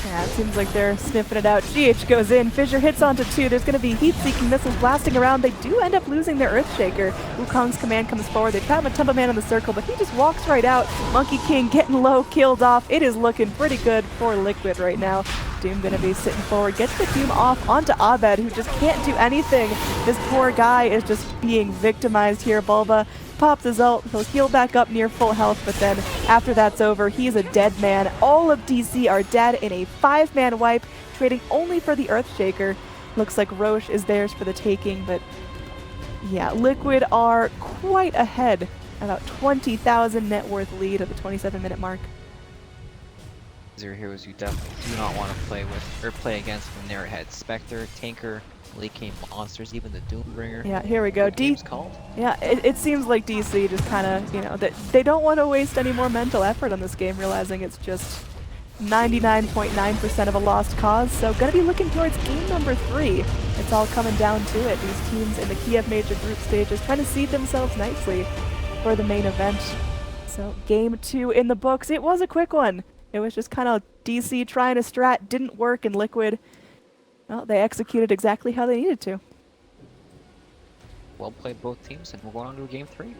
Yeah, it seems like they're sniffing it out. GH goes in, Fissure hits onto 2. There's going to be heat-seeking missiles blasting around. They do end up losing their Earthshaker. Wukong's command comes forward. They trap a Tumba Man in the circle, but he just walks right out. Monkey King getting low, killed off. It is looking pretty good for Liquid right now. Doom going to be sitting forward, gets the Doom off onto Abed, who just can't do anything. This poor guy is just being victimized here. Bulba pops his ult, he'll heal back up near full health, but then after that's over, he's a dead man. All of DC are dead in a 5-man wipe, trading only for the Earthshaker. Looks like Roche is theirs for the taking, but yeah, Liquid are quite ahead, about 20,000 net worth lead at the 27-minute mark. These are heroes you definitely do not want to play with or play against when they're ahead. Spectre, Tinker, Late Game Monsters, even the Doombringer. Yeah, here we go. Called. Yeah, it seems like DC just kind of, you know, that they don't want to waste any more mental effort on this game, realizing it's just 99.9% of a lost cause. So gonna be looking towards game number 3. It's all coming down to it. These teams in the Kiev Major group stages trying to seed themselves nicely for the main event. So game 2 in the books. It was a quick one. It was just kind of DC trying to strat, didn't work, and Liquid, well, they executed exactly how they needed to. Well played both teams, and we're going on to game 3.